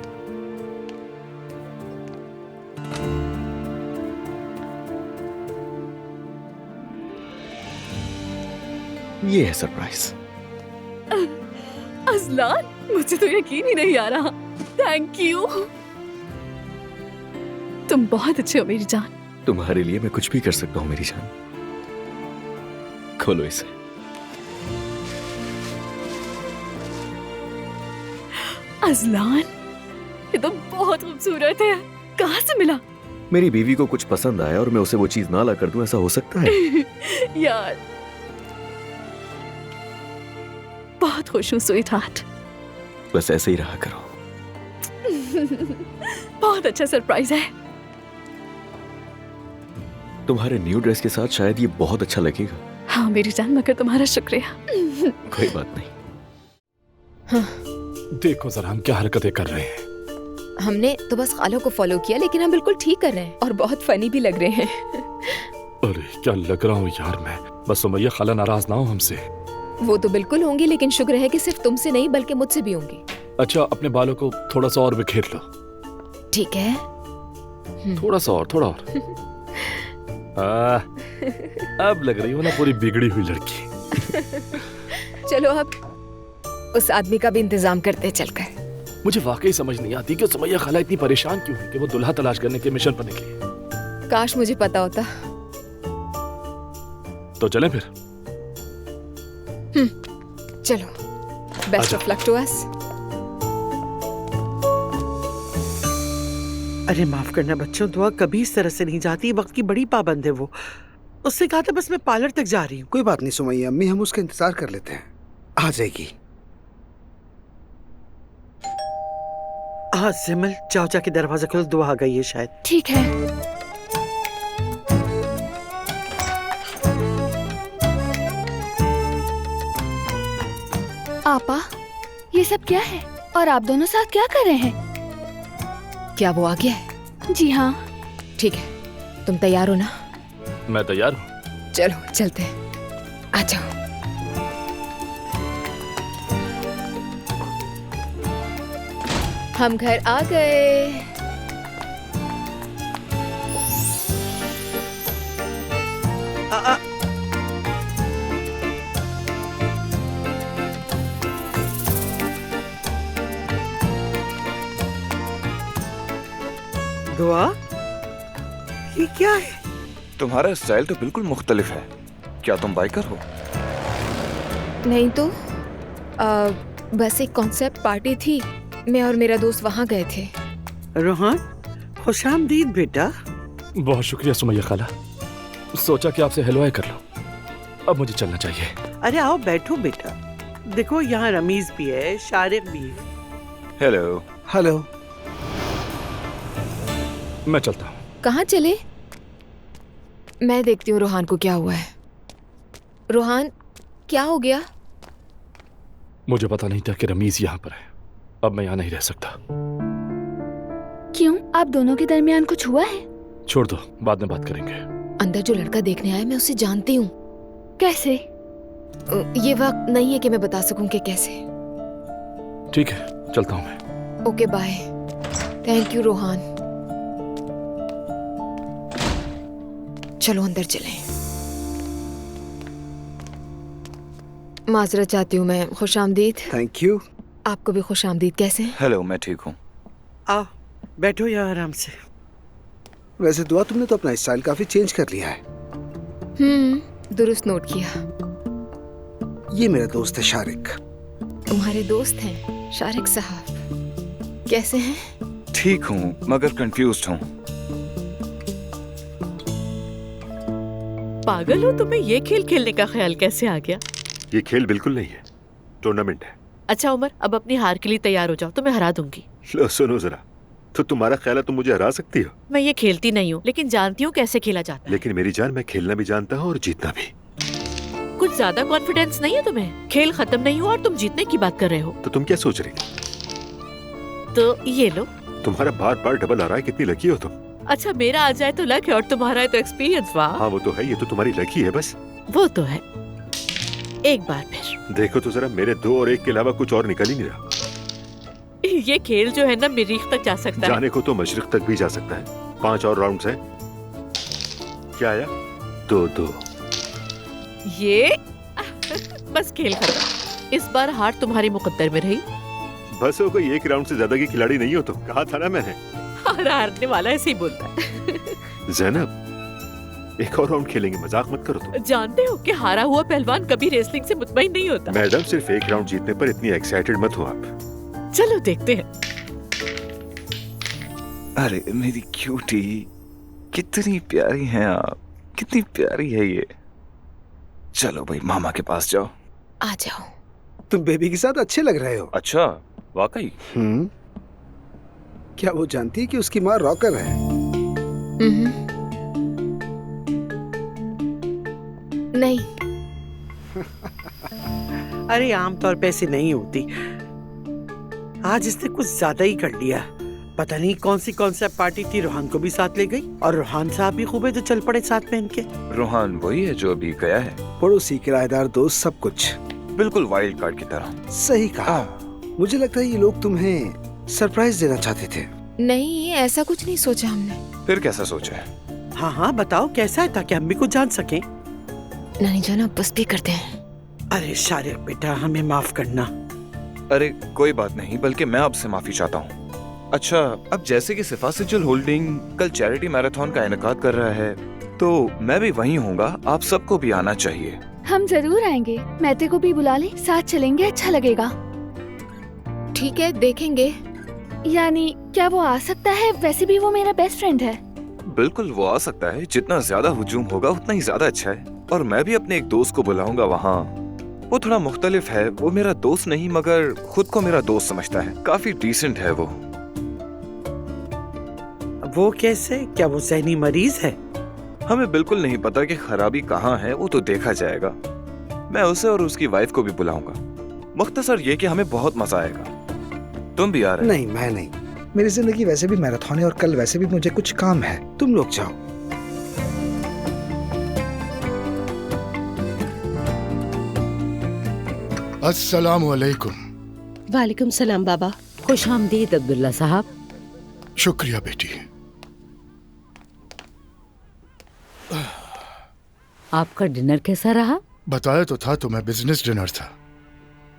ये है सरप्राइज। अजलान, मुझे तो यकीन ही नहीं आ रहा। थैंक यू, तुम बहुत अच्छे हो मेरी जान। तुम्हारे लिए मैं कुछ भी कर सकता हूँ मेरी जान। खोलो इसे। अजलान, ये तो बहुत खूबसूरत है। कहाँ से मिला? मेरी बीवी को कुछ पसंद आया और मैं उसे वो चीज ना ला कर दूं, ऐसा हो सकता है? यार बहुत खुश हूँ स्वीट हार्ट। बस ऐसे ही रहा करो। बहुत अच्छा सरप्राइज है। तुम्हारे न्यू ड्रेस के साथ शायद ये बहुत अच्छा लगेगा। हाँ मेरी जान, मगर तुम्हारा शुक्रिया। कोई बात नहीं। देखो जरा हम क्या हरकतें कर रहे हैं। हमने तो बस खालों को फॉलो किया, लेकिन हम बिल्कुल ठीक कर रहे हैं और बहुत फनी भी लग रहे हैं। अरे क्या लग रहा हूँ यार मैं। बस सुमैया खाला नाराज ना हो हमसे। वो तो बिल्कुल होंगी, लेकिन शुक्र है कि सिर्फ तुमसे नहीं बल्कि मुझसे भी होंगी। अच्छा अपने बालों को थोड़ा सा और बिखेर लो। ठीक है। थोड़ा सा और, थोड़ा और। अब लग रही हो ना पूरी बिगड़ी हुई लड़की। चलो अब उस आदमी का भी इंतजाम करते हैं चलकर। मुझे वाकई समझ नहीं आती कि सुमैया खाला इतनी परेशान क्यों है कि वो दुल्हा तलाश करने के मिशन पर निकली। काश मुझे पता होता। तो चलें फिर। चलो, best of luck to us. अरे माफ करना बच्चों, दुआ कभी इस तरह से नहीं जाती। वक्त की बड़ी पाबंद है वो। उससे कहा था बस मैं पार्लर तक जा रही हूँ। कोई बात नहीं सुमैया अम्मी, हम उसका इंतजार कर लेते हैं, आ जाएगी। हाँ सिमल, जाओ जाके दरवाजा खोलो, दुआ आ गई है शायद। ठीक है। आपा, ये सब क्या है और आप दोनों साथ क्या कर रहे हैं? क्या वो आ गया है? जी हाँ। ठीक है, तुम तैयार हो ना? मैं तैयार हूँ। चलो चलते हैं, आ जाओ। हम घर आ गए। दुआ, ये क्या है? तुम्हारा स्टाइल तो बिल्कुल मुख्तलिफ है। क्या तुम बाइकर हो? नहीं तो बस एक कॉन्सेप्ट पार्टी थी, मैं और मेरा दोस्त वहाँ गए थे। रोहन, खुशामदीद बेटा। बहुत शुक्रिया सुमैया खाला। सोचा कि आपसे हेलो हाय कर लो। अब मुझे चलना चाहिए। अरे आओ बैठो बेटा। देखो यहाँ रमीज भी है, शारिक भी है। हेलो। हेलो। मैं चलता हूँ। कहाँ चले? मैं देखती हूँ रोहान को क्या हुआ है। रोहान, क्या हो गया? मुझे पता नहीं था कि रमीज यहाँ पर है। अब मैं यहाँ नहीं रह सकता। क्यों, आप दोनों के दरमियान कुछ हुआ है? छोड़ दो, बाद में बात करेंगे। अंदर जो लड़का देखने आया, मैं उसे जानती हूँ। कैसे? ये वक्त नहीं है कि मैं बता सकूं कि कैसे। ठीक है, चलता हूँ मैं। Okay bye. Thank you Rohan. चलो अंदर चलें। माजरत चाहती हूँ मैं। खुशामदीद। Thank you. आपको भी खुशामदीद। कैसे हैं? हेलो, मैं ठीक हूँ। आओ बैठो यहाँ आराम से। वैसे दुआ, तुमने तो अपना स्टाइल काफी चेंज कर लिया है। दुरुस्त नोट किया। ये मेरा दोस्त है शारिक। तुम्हारे दोस्त हैं शारिक साहब? कैसे हैं? ठीक हूँ मगर कंफ्यूज्ड हूँ। पागल हो, तुम्हें ये खेल खेलने का ख्याल कैसे आ गया? ये खेल बिल्कुल नहीं है, टूर्नामेंट है। अच्छा उमर, अब अपनी हार के लिए तैयार हो जाओ, तो मैं हरा दूंगी। लो सुनो जरा, तो तुम्हारा ख्याल है तुम मुझे हरा सकती हो? मैं ये खेलती नहीं हूँ, लेकिन जानती हूँ कैसे खेला जाता है। लेकिन मेरी जान, मैं खेलना भी जानता हूँ और जीतना भी। कुछ ज्यादा कॉन्फिडेंस नहीं है तुम्हें? खेल खत्म नहीं हुआ और तुम जीतने की बात कर रहे हो। तो तुम क्या सोच रही? तो ये लो। तुम्हारा बार बार डबल आ रहा है, कितनी लकी हो तुम। अच्छा, मेरा आ जाए तो लक है और तुम्हारा है तो एक्सपीरियंस। वाह। हाँ वो तो है, ये तो तुम्हारी लकी है बस। वो तो है। एक बार फिर देखो तो जरा, मेरे 2 और 1 के अलावा कुछ और निकल ही नहीं रहा। ये खेल जो है ना, मरीख तक जा सकता है। जाने को तो मशरिक तक भी जा सकता है। 5 और राउंड्स हैं। क्या आया? 2-2। ये बस खेल खत्म। इस बार हार तुम्हारी मुकद्दर में रही। बस हो गई, 1 राउंड से ज्यादा की खिलाड़ी नहीं हो तुम। कहा था ना मैंने। हारने वाला ऐसे ही बोलता है। ज़ैनब, एक और राउंड खेलेंगे, मजाक मत करो तुम। जानते हो कि हारा हुआ पहलवान कभी रेसलिंग से मुतमईन नहीं होता। मैडम, सिर्फ 1 राउंड जीतने पर इतनी एक्साइटेड मत हो आप। चलो देखते हैं। अरे मेरी क्यूटी। कितनी प्यारी हैं आप, कितनी प्यारी है ये। चलो भाई मामा के पास जाओ। आ जाओ। तुम बेबी के साथ अच्छे लग रहे हो। अच्छा, वाकई? क्या वो जानती है कि उसकी माँ रॉकर है? नहीं। अरे आमतौर पे ऐसी नहीं होती। आज इसने कुछ ज्यादा ही कर लिया। पता नहीं कौन सी पार्टी थी, रोहान को भी साथ ले गई। और रोहान साहब भी खूब है जो चल पड़े साथ में इनके। रोहान वही है जो अभी गया है? पड़ोसी, किराएदार, दोस्त, सब कुछ बिल्कुल वाइल्ड कार्ड की तरह। सही कहा। मुझे लगता है ये लोग तुम्हें सरप्राइज देना चाहते थे। नहीं, ऐसा कुछ नहीं सोचा हमने। फिर कैसा सोचा है? हाँ हाँ बताओ कैसा है, ताकि हम भी कुछ जान सकें। नानी जान, अब बस भी करते हैं। अरे शारिक बेटा, हमें माफ करना। अरे कोई बात नहीं, बल्कि मैं आपसे माफी चाहता हूँ। अच्छा, अब जैसे कि सिफासिजुल होल्डिंग कल चैरिटी मैराथन का इनेकाद कर रहा है, तो मैं भी वहीं होऊंगा। आप सबको भी आना चाहिए। हम जरूर आएंगे। मैते को भी बुला ले, साथ चलेंगे, अच्छा लगेगा। ठीक है, देखेंगे। यानी क्या वो आ सकता है? वैसे भी वो मेरा बेस्ट फ्रेंड है। बिल्कुल वो आ सकता है। जितना ज्यादा हुजूम होगा उतना ही ज्यादा अच्छा है। और मैं भी अपने एक दोस्त को बुलाऊंगा वहाँ। वो थोड़ा मुख्तलिफ है। वो मेरा दोस्त नहीं मगर खुद को मेरा दोस्त समझता है। काफी डिसेंट है वो। वो कैसे? क्या वो ज़हनी मरीज है? हमें बिल्कुल नहीं पता कि खराबी कहाँ है, वो तो देखा जाएगा। मैं उसे और उसकी वाइफ को भी बुलाऊंगा। मुख्तसर ये कि हमें बहुत मजा आएगा। तुम भी आ रहे? नहीं, मैं नहीं। मेरी जिंदगी वैसे भी मैराथन है और कल वैसे भी मुझे कुछ काम है। तुम लोग जाओ। अस्सलामु अलैकुम। वालेकुम सलाम बाबा। खुश आमदीद अब्दुल्ला साहब। शुक्रिया बेटी। आपका डिनर कैसा रहा? बताया तो था तुम्हें, बिजनेस डिनर था।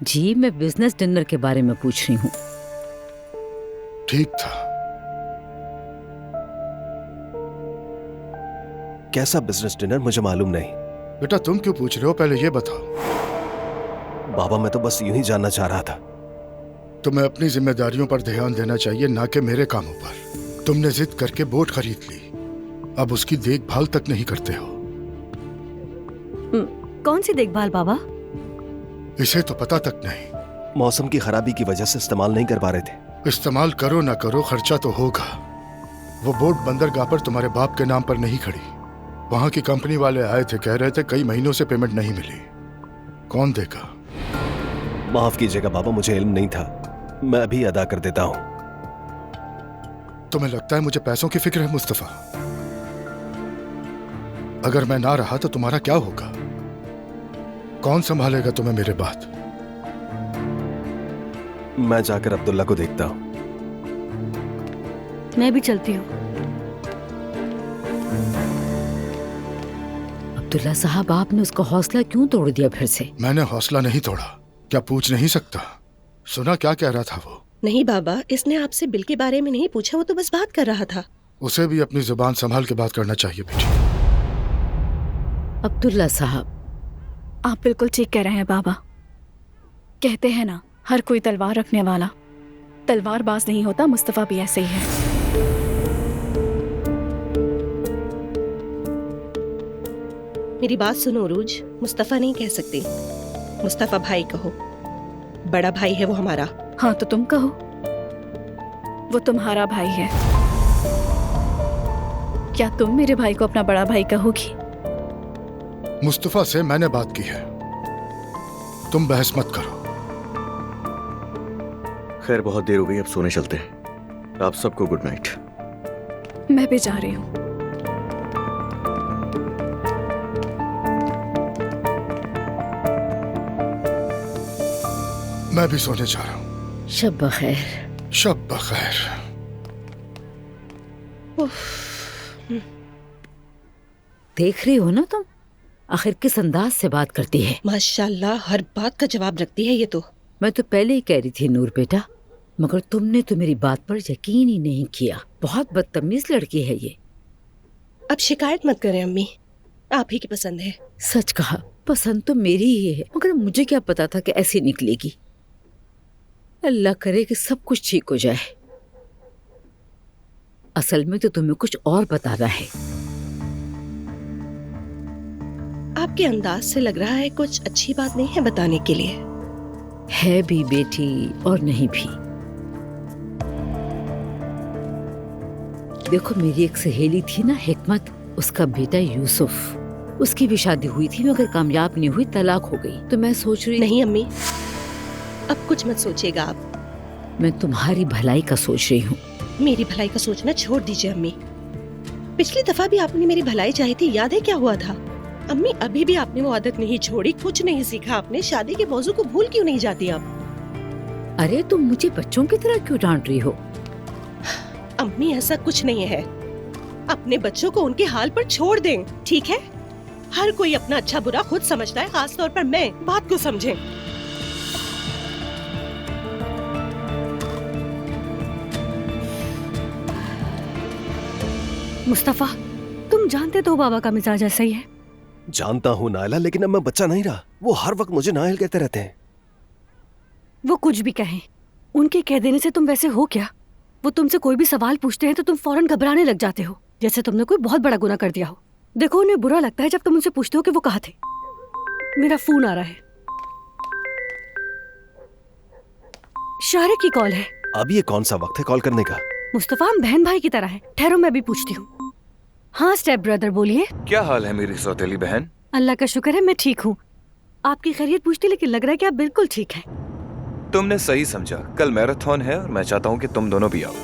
जी, मैं बिजनेस डिनर के बारे में पूछ रही हूँ। ठीक था। कैसा बिजनेस डिनर मुझे मालूम नहीं। बेटा तुम क्यों पूछ रहे हो, पहले ये बताओ। बाबा मैं तो बस यूं ही जानना चाह रहा था। तुम्हें अपनी जिम्मेदारियों पर ध्यान देना चाहिए, ना कि मेरे कामों पर। तुमने जिद करके बोट खरीद ली, अब उसकी देखभाल तक नहीं करते हो। कौन सी देखभाल बाबा? इसे तो पता तक नहीं। मौसम की खराबी की वजह से इस्तेमाल नहीं कर पा रहे थे। इस्तेमाल करो ना करो, खर्चा तो होगा। वो बोट बंदरगाह पर तुम्हारे बाप के नाम पर नहीं खड़ी। वहां की कंपनी वाले आए थे, कह रहे थे कई महीनों से पेमेंट नहीं मिली। कौन देगा? माफ कीजिएगा बाबा, मुझे इल्म नहीं था। मैं अभी अदा कर देता हूँ। तुम्हें लगता है मुझे पैसों की फिक्र है मुस्तफा? अगर मैं ना रहा तो तुम्हारा क्या होगा? कौन संभालेगा तुम्हें मेरे बाद? मैं जाकर अब्दुल्ला को देखता हूँ। मैं भी चलती हूँ। अब्दुल्ला साहब, आपने उसका हौसला क्यों तोड़ दिया फिर से? मैंने हौसला नहीं तोड़ा। क्या पूछ नहीं सकता? सुना क्या कह रहा था वो? नहीं बाबा, इसने आपसे बिल के बारे में नहीं पूछा, वो तो बस बात कर रहा था। उसे भी अपनी जुबान संभाल के बात करना चाहिए बेटी। अब्दुल्ला साहब, आप बिल्कुल ठीक कह रहे हैं बाबा। कहते हैं ना, हर कोई तलवार रखने वाला तलवारबाज नहीं होता। मुस्तफा भी ऐसे ही है। मेरी बात सुनो उरूज, मुस्तफा नहीं कह सकती, मुस्तफा भाई कहो। बड़ा भाई है वो हमारा। हाँ तो तुम कहो, वो तुम्हारा भाई है। क्या तुम मेरे भाई को अपना बड़ा भाई कहोगी? मुस्तफा से मैंने बात की है, तुम बहस मत करो। खैर बहुत देर हो गई, अब सोने चलते हैं। आप सबको गुड नाइट। मैं भी जा रही हूँ। मैं भी सोने जा रहा हूँ। शब बखैर। शब बखैर। देख रही हो ना तुम, आखिर किस अंदाज से बात करती है। माशाल्लाह, हर बात का जवाब रखती है ये तो। मैं तो पहले ही कह रही थी नूर बेटा, मगर तुमने तो मेरी बात पर यकीन ही नहीं किया। बहुत बदतमीज लड़की है ये। अब शिकायत मत करें अम्मी, आप ही की पसंद है। सच कहा, पसंद तो मेरी ही है, मगर मुझे क्या पता था कि ऐसी निकलेगी। अल्लाह करे कि सब कुछ ठीक हो जाए। असल में तो तुम्हें कुछ और बताना है। आपके अंदाज से लग रहा है कुछ अच्छी बात नहीं है बताने के लिए। है भी बेटी और नहीं भी। देखो, मेरी एक सहेली थी ना, हिकमत, उसका बेटा यूसुफ, उसकी भी शादी हुई थी मगर कामयाब नहीं हुई, तलाक हो गई। तो मैं सोच रही नहीं अम्मी, अब कुछ मत सोचिएगा आप। मैं तुम्हारी भलाई का सोच रही हूँ। मेरी भलाई का सोचना छोड़ दीजिए अम्मी। पिछली दफा भी आपने मेरी भलाई चाही थी, याद है क्या हुआ था? अम्मी अभी भी आपने वो आदत नहीं छोड़ी, कुछ नहीं सीखा आपने। शादी के मौजू को भूल क्यों नहीं जाती आप? अरे तुम मुझे बच्चों की तरह क्यों डांट रही हो? अम्मी ऐसा कुछ नहीं है, अपने बच्चों को उनके हाल पर छोड़ दें, ठीक है? हर कोई अपना अच्छा बुरा खुद समझता है, खास तौर पर मैं। बात को समझें। मुस्तफा, तुम जानते तो बाबा का मिजाज ऐसा ही है। जानता हूँ नायला, लेकिन अब मैं बच्चा नहीं रहा। वो हर वक्त मुझे नायल कहते रहते हैं। वो कुछ भी कहें, उनके कह देने से तुम वैसे हो क्या? वो तुमसे कोई भी सवाल पूछते हैं तो तुम फौरन घबराने लग जाते हो, जैसे तुमने कोई बहुत बड़ा गुनाह कर दिया हो। देखो, उन्हें बुरा लगता है जब तुम उनसे पूछते हो कि वो कहाँ थे। मेरा फोन आ रहा है, शारे की कॉल है। अब ये कौन सा वक्त है कॉल करने का? मुस्तफा, हम बहन भाई की तरह हैं। ठहरो, मैं भी पूछती हूँ। हाँ स्टेप ब्रदर, बोलिए। क्या हाल है मेरी सौतेली बहन? अल्लाह का शुक्र है, मैं ठीक हूँ। आपकी खैरियत पूछती, लेकिन लग रहा है कि आप बिल्कुल ठीक हैं। तुमने सही समझा, कल मैराथन है और मैं चाहता हूँ कि तुम दोनों भी आओ।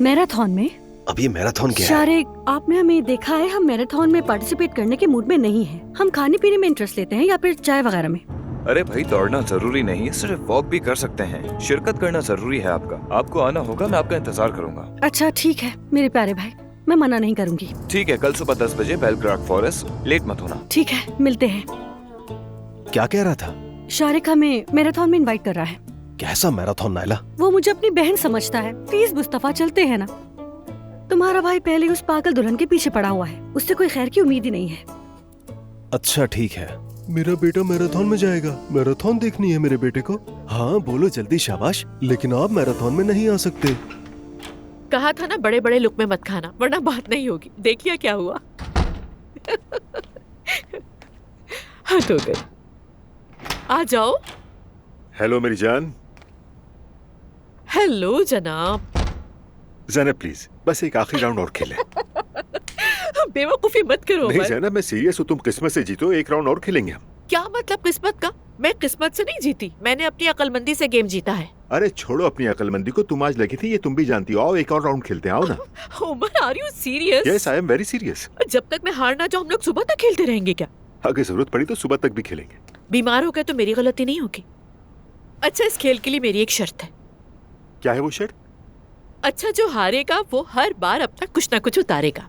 मैराथन में? अब ये मैराथन क्या है? शारे, आपने हमें देखा है, हम मैराथन में पार्टिसिपेट करने के मूड में नहीं हैं। हम खाने पीने में इंटरेस्ट लेते हैं या फिर चाय वगैरह में। अरे भाई, दौड़ना जरूरी नहीं है, सिर्फ वॉक भी कर सकते हैं। शिरकत करना जरूरी है आपका। आपको आना होगा, मैं आपका इंतजार करूंगा। अच्छा ठीक है मेरे प्यारे भाई, मैं मना नहीं करूंगी। ठीक है, कल सुबह 10 बजे बेलग्राड फॉरेस्ट, लेट मत होना। ठीक है, मिलते हैं। क्या कह रहा था? शारिक हमें मैराथन में इनवाइट कर रहा है। कैसा मैराथन नायला? वो मुझे अपनी बहन समझता है। प्लीज मुस्तफा, चलते हैं ना। तुम्हारा भाई पहले उस पागल दुल्हन के पीछे पड़ा हुआ है, उससे कोई खैर की उम्मीद ही नहीं है। अच्छा ठीक है। मेरा बेटा मैराथन में जाएगा। मैराथन देखनी है मेरे बेटे को। हाँ बोलो जल्दी, शाबाश। लेकिन आप मैराथन में नहीं आ सकते। कहा था ना, बड़े बड़े लुक में मत खाना वरना बात नहीं होगी। देखिए क्या हुआ। हद हो गई। आ जाओ। हेलो मेरी जान। हेलो जनाब। ज़ैनब प्लीज, बस एक आखिरी राउंड और खेलें। बेवकूफी मत करो। नहीं ज़ैनब, मैं सीरियस हूँ। तुम किस्मत से जीतो, एक राउंड और खेलेंगे हम। क्या मतलब किस्मत का? मैं किस्मत से नहीं जीती, मैंने अपनी अक्लमंदी से गेम जीता है। अरे छोड़ो अपनी अक्लमंदी को, तुम आज लगी थी, ये तुम भी जानती हो। आओ एक और राउंड खेलते हैं, आओ ना। Umar, are you serious? Yes, I am very serious. जब तक मैं हार ना जाऊँ हम लोग सुबह तक खेलते रहेंगे क्या? अगर जरूरत पड़ी तो सुबह तक भी खेलेंगे। बीमार हो गए तो मेरी गलती नहीं होगी। अच्छा, इस खेल के लिए मेरी एक शर्त है। क्या है वो शर्त? अच्छा, जो हारेगा वो हर बार अब तक कुछ ना कुछ उतारेगा।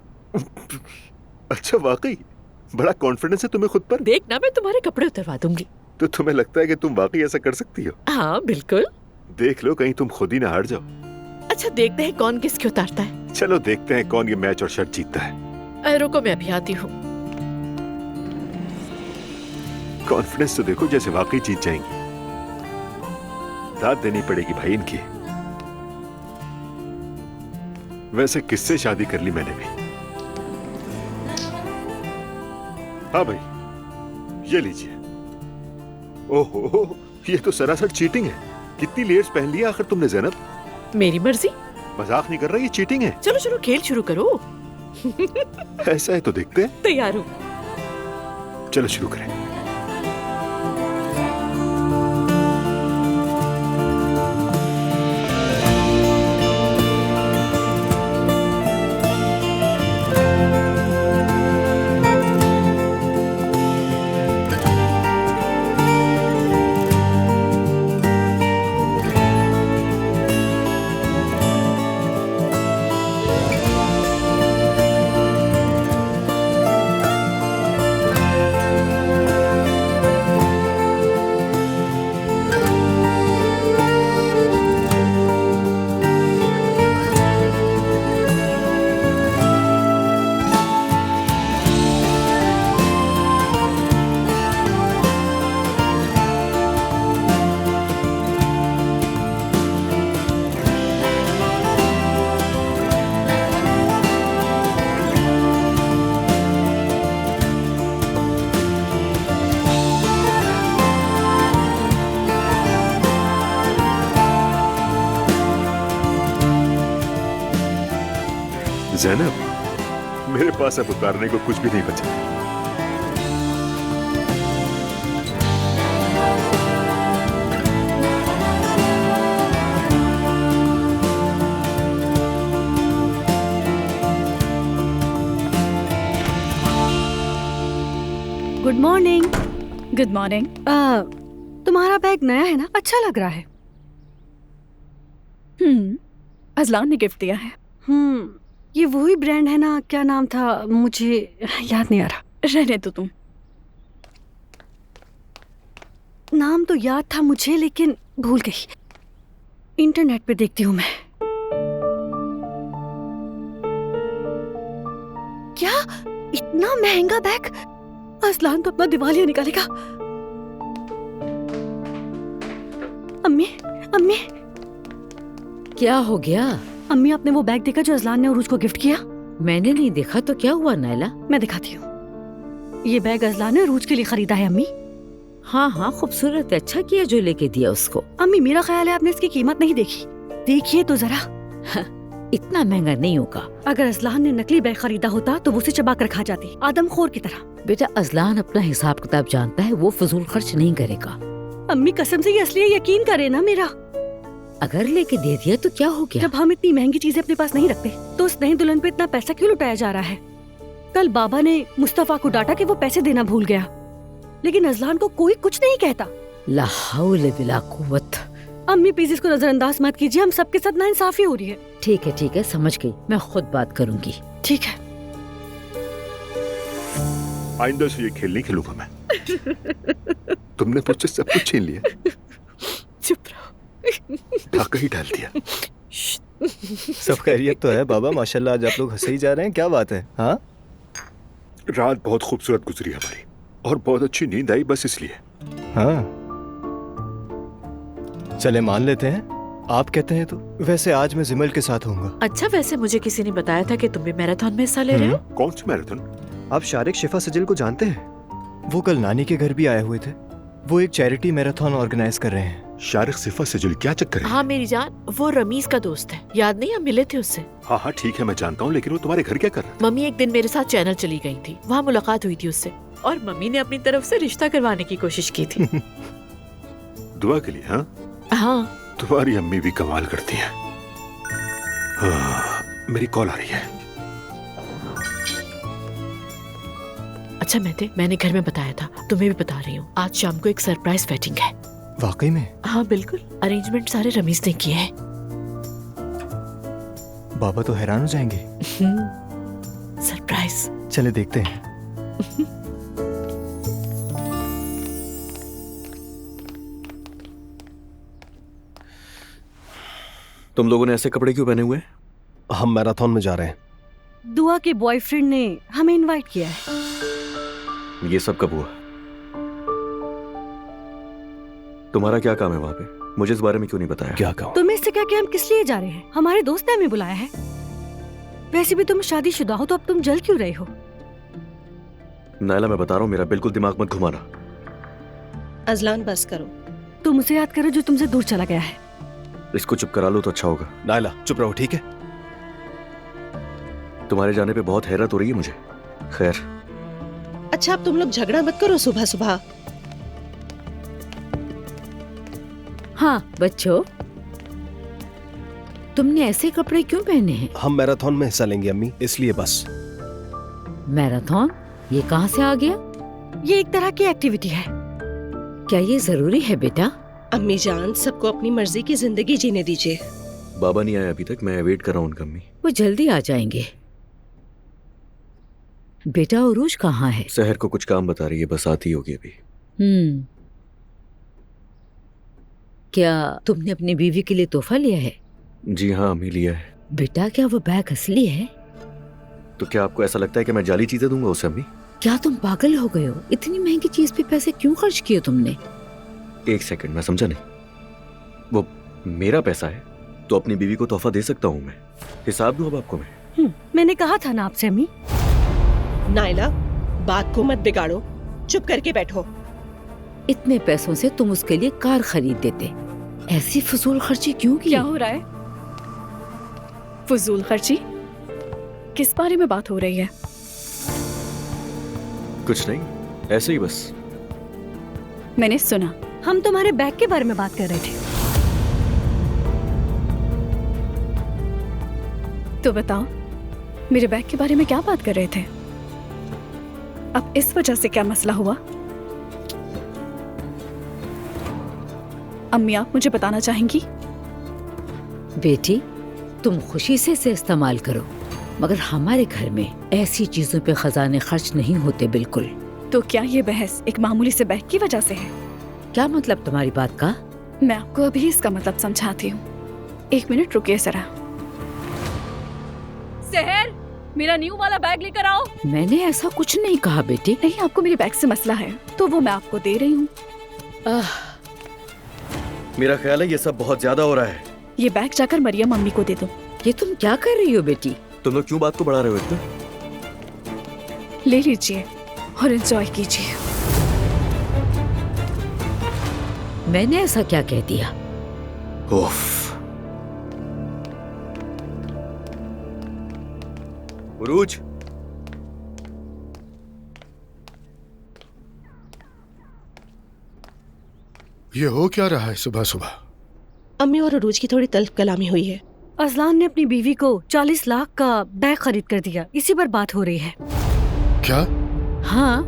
अच्छा वाकई? बड़ा कॉन्फिडेंस है तुम्हें खुद पर। देखना, मैं तुम्हारे कपड़े उतरवा दूंगी। तो तुम्हें लगता है कि तुम वाकई ऐसा कर सकती हो? हाँ बिल्कुल। देख लो, कहीं तुम खुद ही ना हार जाओ। अच्छा, देखते हैं कौन किसके उतारता है। चलो देखते हैं कौन ये मैच और शर्ट जीतता है। रुको, मैं अभी आती हूँ। कॉन्फिडेंस तो देखो, जैसे वाकई जीत जाएंगी। दाद देनी पड़ेगी भाई इनकी। वैसे किससे शादी कर ली मैंने भी। हाँ भाई, ये लीजिए। ओहो, ये तो सरासर चीटिंग है। कितनी लेयर्स पहन लिया आखिर तुमने ज़ैनब? मेरी मर्जी। मजाक नहीं कर रहा, ये चीटिंग है। चलो चलो, खेल शुरू करो। ऐसा है तो देखते हैं। तैयार हूँ। चलो शुरू करें। ज़ैनब, मेरे पास अब उतारने को कुछ भी नहीं बचा। Good morning. Good morning. तुम्हारा बैग नया है ना, अच्छा लग रहा है। अजलान ने गिफ्ट दिया है। ये वही ब्रांड है ना, क्या नाम था, मुझे याद नहीं आ रहा। रहने दो तुम। नाम तो याद था मुझे लेकिन भूल गई। इंटरनेट पे देखती हूँ मैं। क्या इतना महंगा बैग? अजलान तो अपना दिवालिया निकालेगा। अम्मी, अम्मी, क्या हो गया? अम्मी, आपने वो बैग देखा जो अजलान ने उरूज को गिफ्ट किया? मैंने नहीं देखा तो क्या हुआ नायला? मैं दिखाती हूँ। ये बैग अजलान ने उरूज के लिए खरीदा है अम्मी। हाँ हाँ, खूबसूरत है, अच्छा किया जो लेके दिया उसको। अम्मी, मेरा ख्याल है आपने इसकी कीमत नहीं देखी। देखिए तो जरा। इतना महंगा नहीं होगा। अगर अजलान ने नकली बैग खरीदा होता तो वो उसे चबा कर खा जाती, आदमखोर की तरह। बेटा, अजलान अपना हिसाब किताब जानता है, वो फजूल खर्च नहीं करेगा। अम्मी, कसम से ये असली है, यकीन करे ना मेरा। अगर लेके दे दिया तो क्या हो गया? जब हम इतनी महंगी चीजें अपने पास नहीं रखते तो उस नई दुल्हन पे इतना पैसा क्यों लुटाया जा रहा है? कल बाबा ने मुस्तफा को डांटा कि वो पैसे देना भूल गया, लेकिन अजलान को कोई कुछ नहीं कहता। ला हौल बिला कुव्वत। अम्मी, प्लीज इसको नजरअंदाज मत कीजिए, हम सबके साथ नाइंसाफी हो रही है। ठीक है, समझ गई, मैं खुद बात करूंगी। ठीक है। आइंदा से ये खेल नहीं खेलूंगा मैं। तुमने मुझसे सब कुछ छीन लिया। चुप रहो। ढाका ही डाल दिया। सब खैरियत तो है बाबा? माशाल्लाह, आज आप लोग हंसे ही जा रहे हैं, क्या बात है? हाँ, रात बहुत खूबसूरत गुजरी हमारी और बहुत अच्छी नींद आई, बस इसलिए। हाँ, चले मान लेते हैं, आप कहते हैं तो। वैसे आज मैं जिमल के साथ होऊंगा। अच्छा, वैसे मुझे किसी ने बताया था कि तुम भी मैराथन में हिस्सा ले रहे हो। कौन सी मैराथन? आप शारिक शिफा सजिल को जानते हैं? वो कल नानी के घर भी आए हुए थे। वो एक चैरिटी मैराथन ऑर्गेनाइज कर रहे हैं। शारिक शिफा सजिल, क्या चक्कर है? हाँ मेरी जान, वो रमीज का दोस्त है, याद नहीं, हम मिले थे उससे। हाँ हाँ ठीक है, मैं जानता हूँ, लेकिन वो तुम्हारे घर क्या कर रहा? मम्मी एक दिन मेरे साथ चैनल चली गई थी, वहाँ मुलाकात हुई थी उससे, और मम्मी ने अपनी तरफ से रिश्ता करवाने की कोशिश की थी। दुआ के लिए? हाँ हाँ, तुम्हारी अम्मी भी कमाल करती है। मेरी कॉल आ रही है। अच्छा मेहते, मैंने घर में बताया था, तुम्हें भी बता रही हूँ, आज शाम को एक सरप्राइज वेडिंग है। वाकई में? हाँ बिल्कुल, अरेंजमेंट सारे रमीज ने किए हैं। बाबा तो हैरान हो जाएंगे। सरप्राइज। चले देखते हैं। तुम लोगों ने ऐसे कपड़े क्यों पहने हुए हैं? हम मैराथन में जा रहे हैं। दुआ के बॉयफ्रेंड ने हमें इनवाइट किया है। ये सब कब हुआ? तुम्हारा क्या काम है वहाँ पे? मुझे इस बारे में क्यों नहीं बताया? क्या काम? तुम्हें इससे क्या कि हम किस लिए जा रहे हैं? हमारे दोस्त ने हमें बुलाया है। वैसे भी तुम शादीशुदा हो तो अब तुम जल क्यों रहे हो? नायला, मैं बता रहा हूँ, मेरा बिल्कुल दिमाग मत घुमाना। अजलान, बस करो। तुम उसे याद करो जो तुमसे दूर चला गया है। इसको चुप करा लो तो अच्छा होगा। नायला चुप रहो, ठीक है? तुम्हारे जाने पे बहुत हैरत हो रही है मुझे। खैर, अच्छा अब तुम लोग झगड़ा मत करो सुबह सुबह। हाँ बच्चों, तुमने ऐसे कपड़े क्यों पहने हैं? हम मैराथन में हिस्सा लेंगे अम्मी, इसलिए बस। मैराथन? ये कहाँ से आ गया? ये एक तरह की एक्टिविटी है। क्या ये जरूरी है बेटा? अम्मी जान, सबको अपनी मर्जी की जिंदगी जीने दीजिए। बाबा नहीं आए अभी तक, मैं वेट कर रहा हूँ उनका। अम्मी वो जल्दी आ जाएंगे। बेटा उरूज कहाँ है? शहर को कुछ काम बता रही है, बस आती होगी अभी। क्या तुमने अपनी बीवी के लिए तोहफा लिया है? जी हाँ अम्मी, लिया है। बेटा क्या वो बैग असली है? तो क्या आपको ऐसा लगता है कि मैं जाली चीजें दूंगा उसे अम्मी? क्या तुम पागल हो गए हो? इतनी महंगी चीज पे पैसे क्यों खर्च किए तुमने? एक सेकंड, मैं समझा नहीं। वो मेरा पैसा है तो अपनी बीवी को तोहफा दे सकता हूँ मैं। हिसाब दूं अब आपको मैं? मैंने कहा था ना आपसे अम्मी। नायला, बात को मत बिगाड़ो, चुप करके बैठो। इतने पैसों से तुम उसके लिए कार खरीद देते, ऐसी फजूल खर्ची क्यों की? क्या हो रहा है? फजूल खर्ची? किस बारे में बात हो रही है? कुछ नहीं, ऐसे ही बस। मैंने सुना हम तुम्हारे बैग के बारे में बात कर रहे थे। तो बताओ मेरे बैग के बारे में क्या बात कर रहे थे? अब इस वजह से क्या मसला हुआ? अम्मी आप मुझे बताना चाहेंगी? बेटी तुम खुशी से इसे इस्तेमाल करो, मगर हमारे घर में ऐसी चीजों पे खजाने खर्च नहीं होते बिल्कुल। तो क्या ये बहस एक मामूली से बैग की वजह से है? क्या मतलब तुम्हारी बात का? मैं आपको अभी इसका मतलब समझाती हूँ, 1 मिनट रुकिए जरा। सहर, मेरा न्यू वाला बैग लेकर आओ। मैंने ऐसा कुछ नहीं कहा बेटी। नहीं, आपको मेरे बैग से मसला है तो वो मैं आपको दे रही हूँ। मेरा ख्याल है ये सब बहुत ज्यादा हो रहा है। ये बैग जाकर मरियम अम्मी को दे दो। ये तुम क्या कर रही हो बेटी? तुम लोग क्यों बात को बढ़ा रहे हो इतना? ले लीजिए और एंजॉय कीजिए। मैंने ऐसा क्या कह दिया? उफ। उरूज, ये हो क्या रहा है सुबह सुबह? अम्मी और अरूज की थोड़ी तल्ख कलामी हुई है। अजलान ने अपनी बीवी को 40 लाख का बैग खरीद कर दिया, इसी पर बात हो रही है। क्या? हाँ,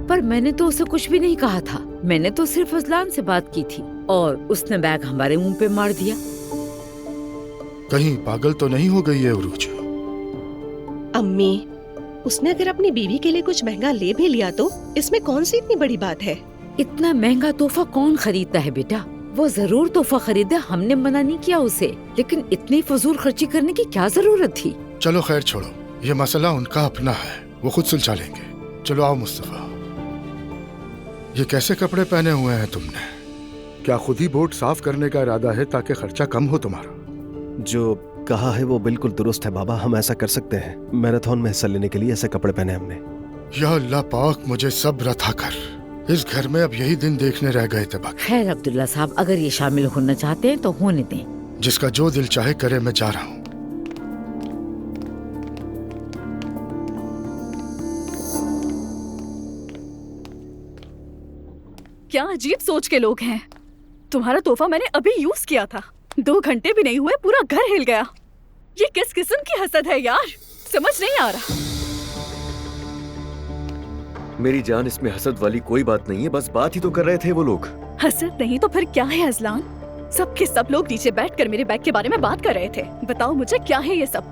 पर मैंने तो उसे कुछ भी नहीं कहा था। मैंने तो सिर्फ अजलान से बात की थी और उसने बैग हमारे मुंह पे मार दिया। कहीं पागल तो नहीं हो गई है उरूज? अम्मी, उसने अगर अपनी बीवी के लिए कुछ महंगा ले भी लिया तो इसमें कौन सी इतनी बड़ी बात है? इतना महंगा तोहफा कौन खरीदता है बेटा? वो जरूर तोहफा खरीदा, हमने मना नहीं किया उसे, लेकिन इतनी फजूल खर्ची करने की क्या जरूरत थी? चलो खैर छोड़ो, ये मसला उनका अपना है, वो खुद सुलझा लेंगे। चलो आओ मुस्तफा। ये कैसे कपड़े पहने हुए हैं तुमने? क्या खुद ही बोर्ड साफ करने का इरादा है ताकि खर्चा कम हो तुम्हारा? जो कहा है वो बिल्कुल दुरुस्त है बाबा, हम ऐसा कर सकते हैं। मैराथन में हिस्सा लेने के लिए ऐसे कपड़े पहने हमने। या अल्लाह पाक मुझे सब्र अता कर। इस घर में अब यही दिन देखने रह गए थे बाकी। खैर अब्दुल्ला साहब, अगर ये शामिल होना चाहते हैं तो होने दें। जिसका जो दिल चाहे करे, मैं जा रहा हूँ। क्या अजीब सोच के लोग हैं। तुम्हारा तोहफा मैंने अभी यूज किया था, 2 घंटे भी नहीं हुए पूरा घर हिल गया। ये किस किस्म की हसद है यार, समझ नहीं आ रहा। मेरी जान, इसमें हसद वाली कोई बात नहीं है, बस बात ही तो कर रहे थे वो लोग। हसद नहीं तो फिर क्या है अजलान? सब के सब लोग नीचे बैठकर मेरे बैग के बारे में बात कर रहे थे। बताओ मुझे क्या है ये सब?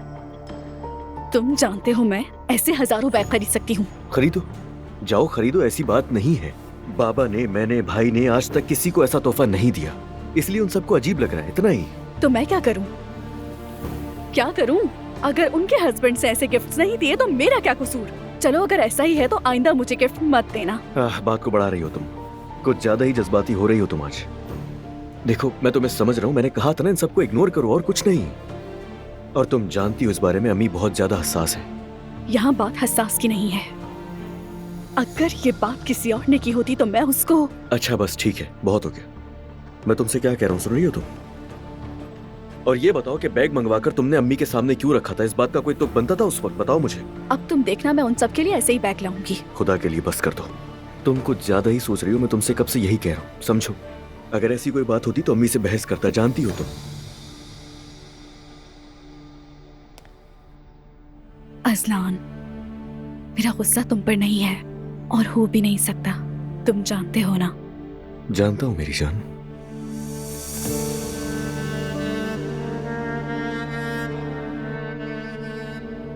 तुम जानते हो मैं ऐसे हजारों बैग खरीद सकती हूँ। खरीदो, जाओ खरीदो, ऐसी बात नहीं है। बाबा ने, मैंने, भाई ने आज तक किसी को ऐसा तोहफा नहीं दिया, इसलिए उन सबको अजीब लग रहा है, इतना ही। तो मैं क्या करूँ? क्या करूँ? अगर उनके हस्बैंड से ऐसे गिफ्ट्स नहीं दिए तो मेरा क्या कसूर? चलो अगर ऐसा ही है तो आइंदा मुझे गिफ्ट मत देना। बात को बढ़ा रही हो तुम, कुछ ज्यादा ही जज्बाती हो रही हो तुम आज। देखो मैं तुम्हें समझ रहा हूँ, मैंने कहा था ना इन सबको इग्नोर करो और कुछ नहीं। और तुम जानती हो इस बारे में अम्मी बहुत ज्यादा हसास है। यहाँ बात हसास की नहीं है। अगर ये बात किसी और ने की होती तो मैं उसको। अच्छा बस ठीक है, बहुत हो गया। मैं तुमसे क्या कह रहा हूँ, सुन रही हो तुम? और ये बताओ कि बैग मंगवाकर तुमने अम्मी के सामने क्यों रखा था? इस बात का कोई तुक बनता था उस वक्त? बताओ मुझे। अब तुम देखना, मैं उन सब के लिए ऐसे ही बैग लाऊंगी। खुदा के लिए बस कर दो, तुम कुछ ज्यादा ही सोच रही हो। मैं तुमसे कब से यही कह रहा हूँ, समझो। अगर ऐसी कोई बात होती तो अम्मी से बहस करता, जानती हो तुम। अजलान, मेरा गुस्सा तुम पर नहीं है और हो भी नहीं सकता, तुम जानते हो ना। जानता हूँ मेरी जान।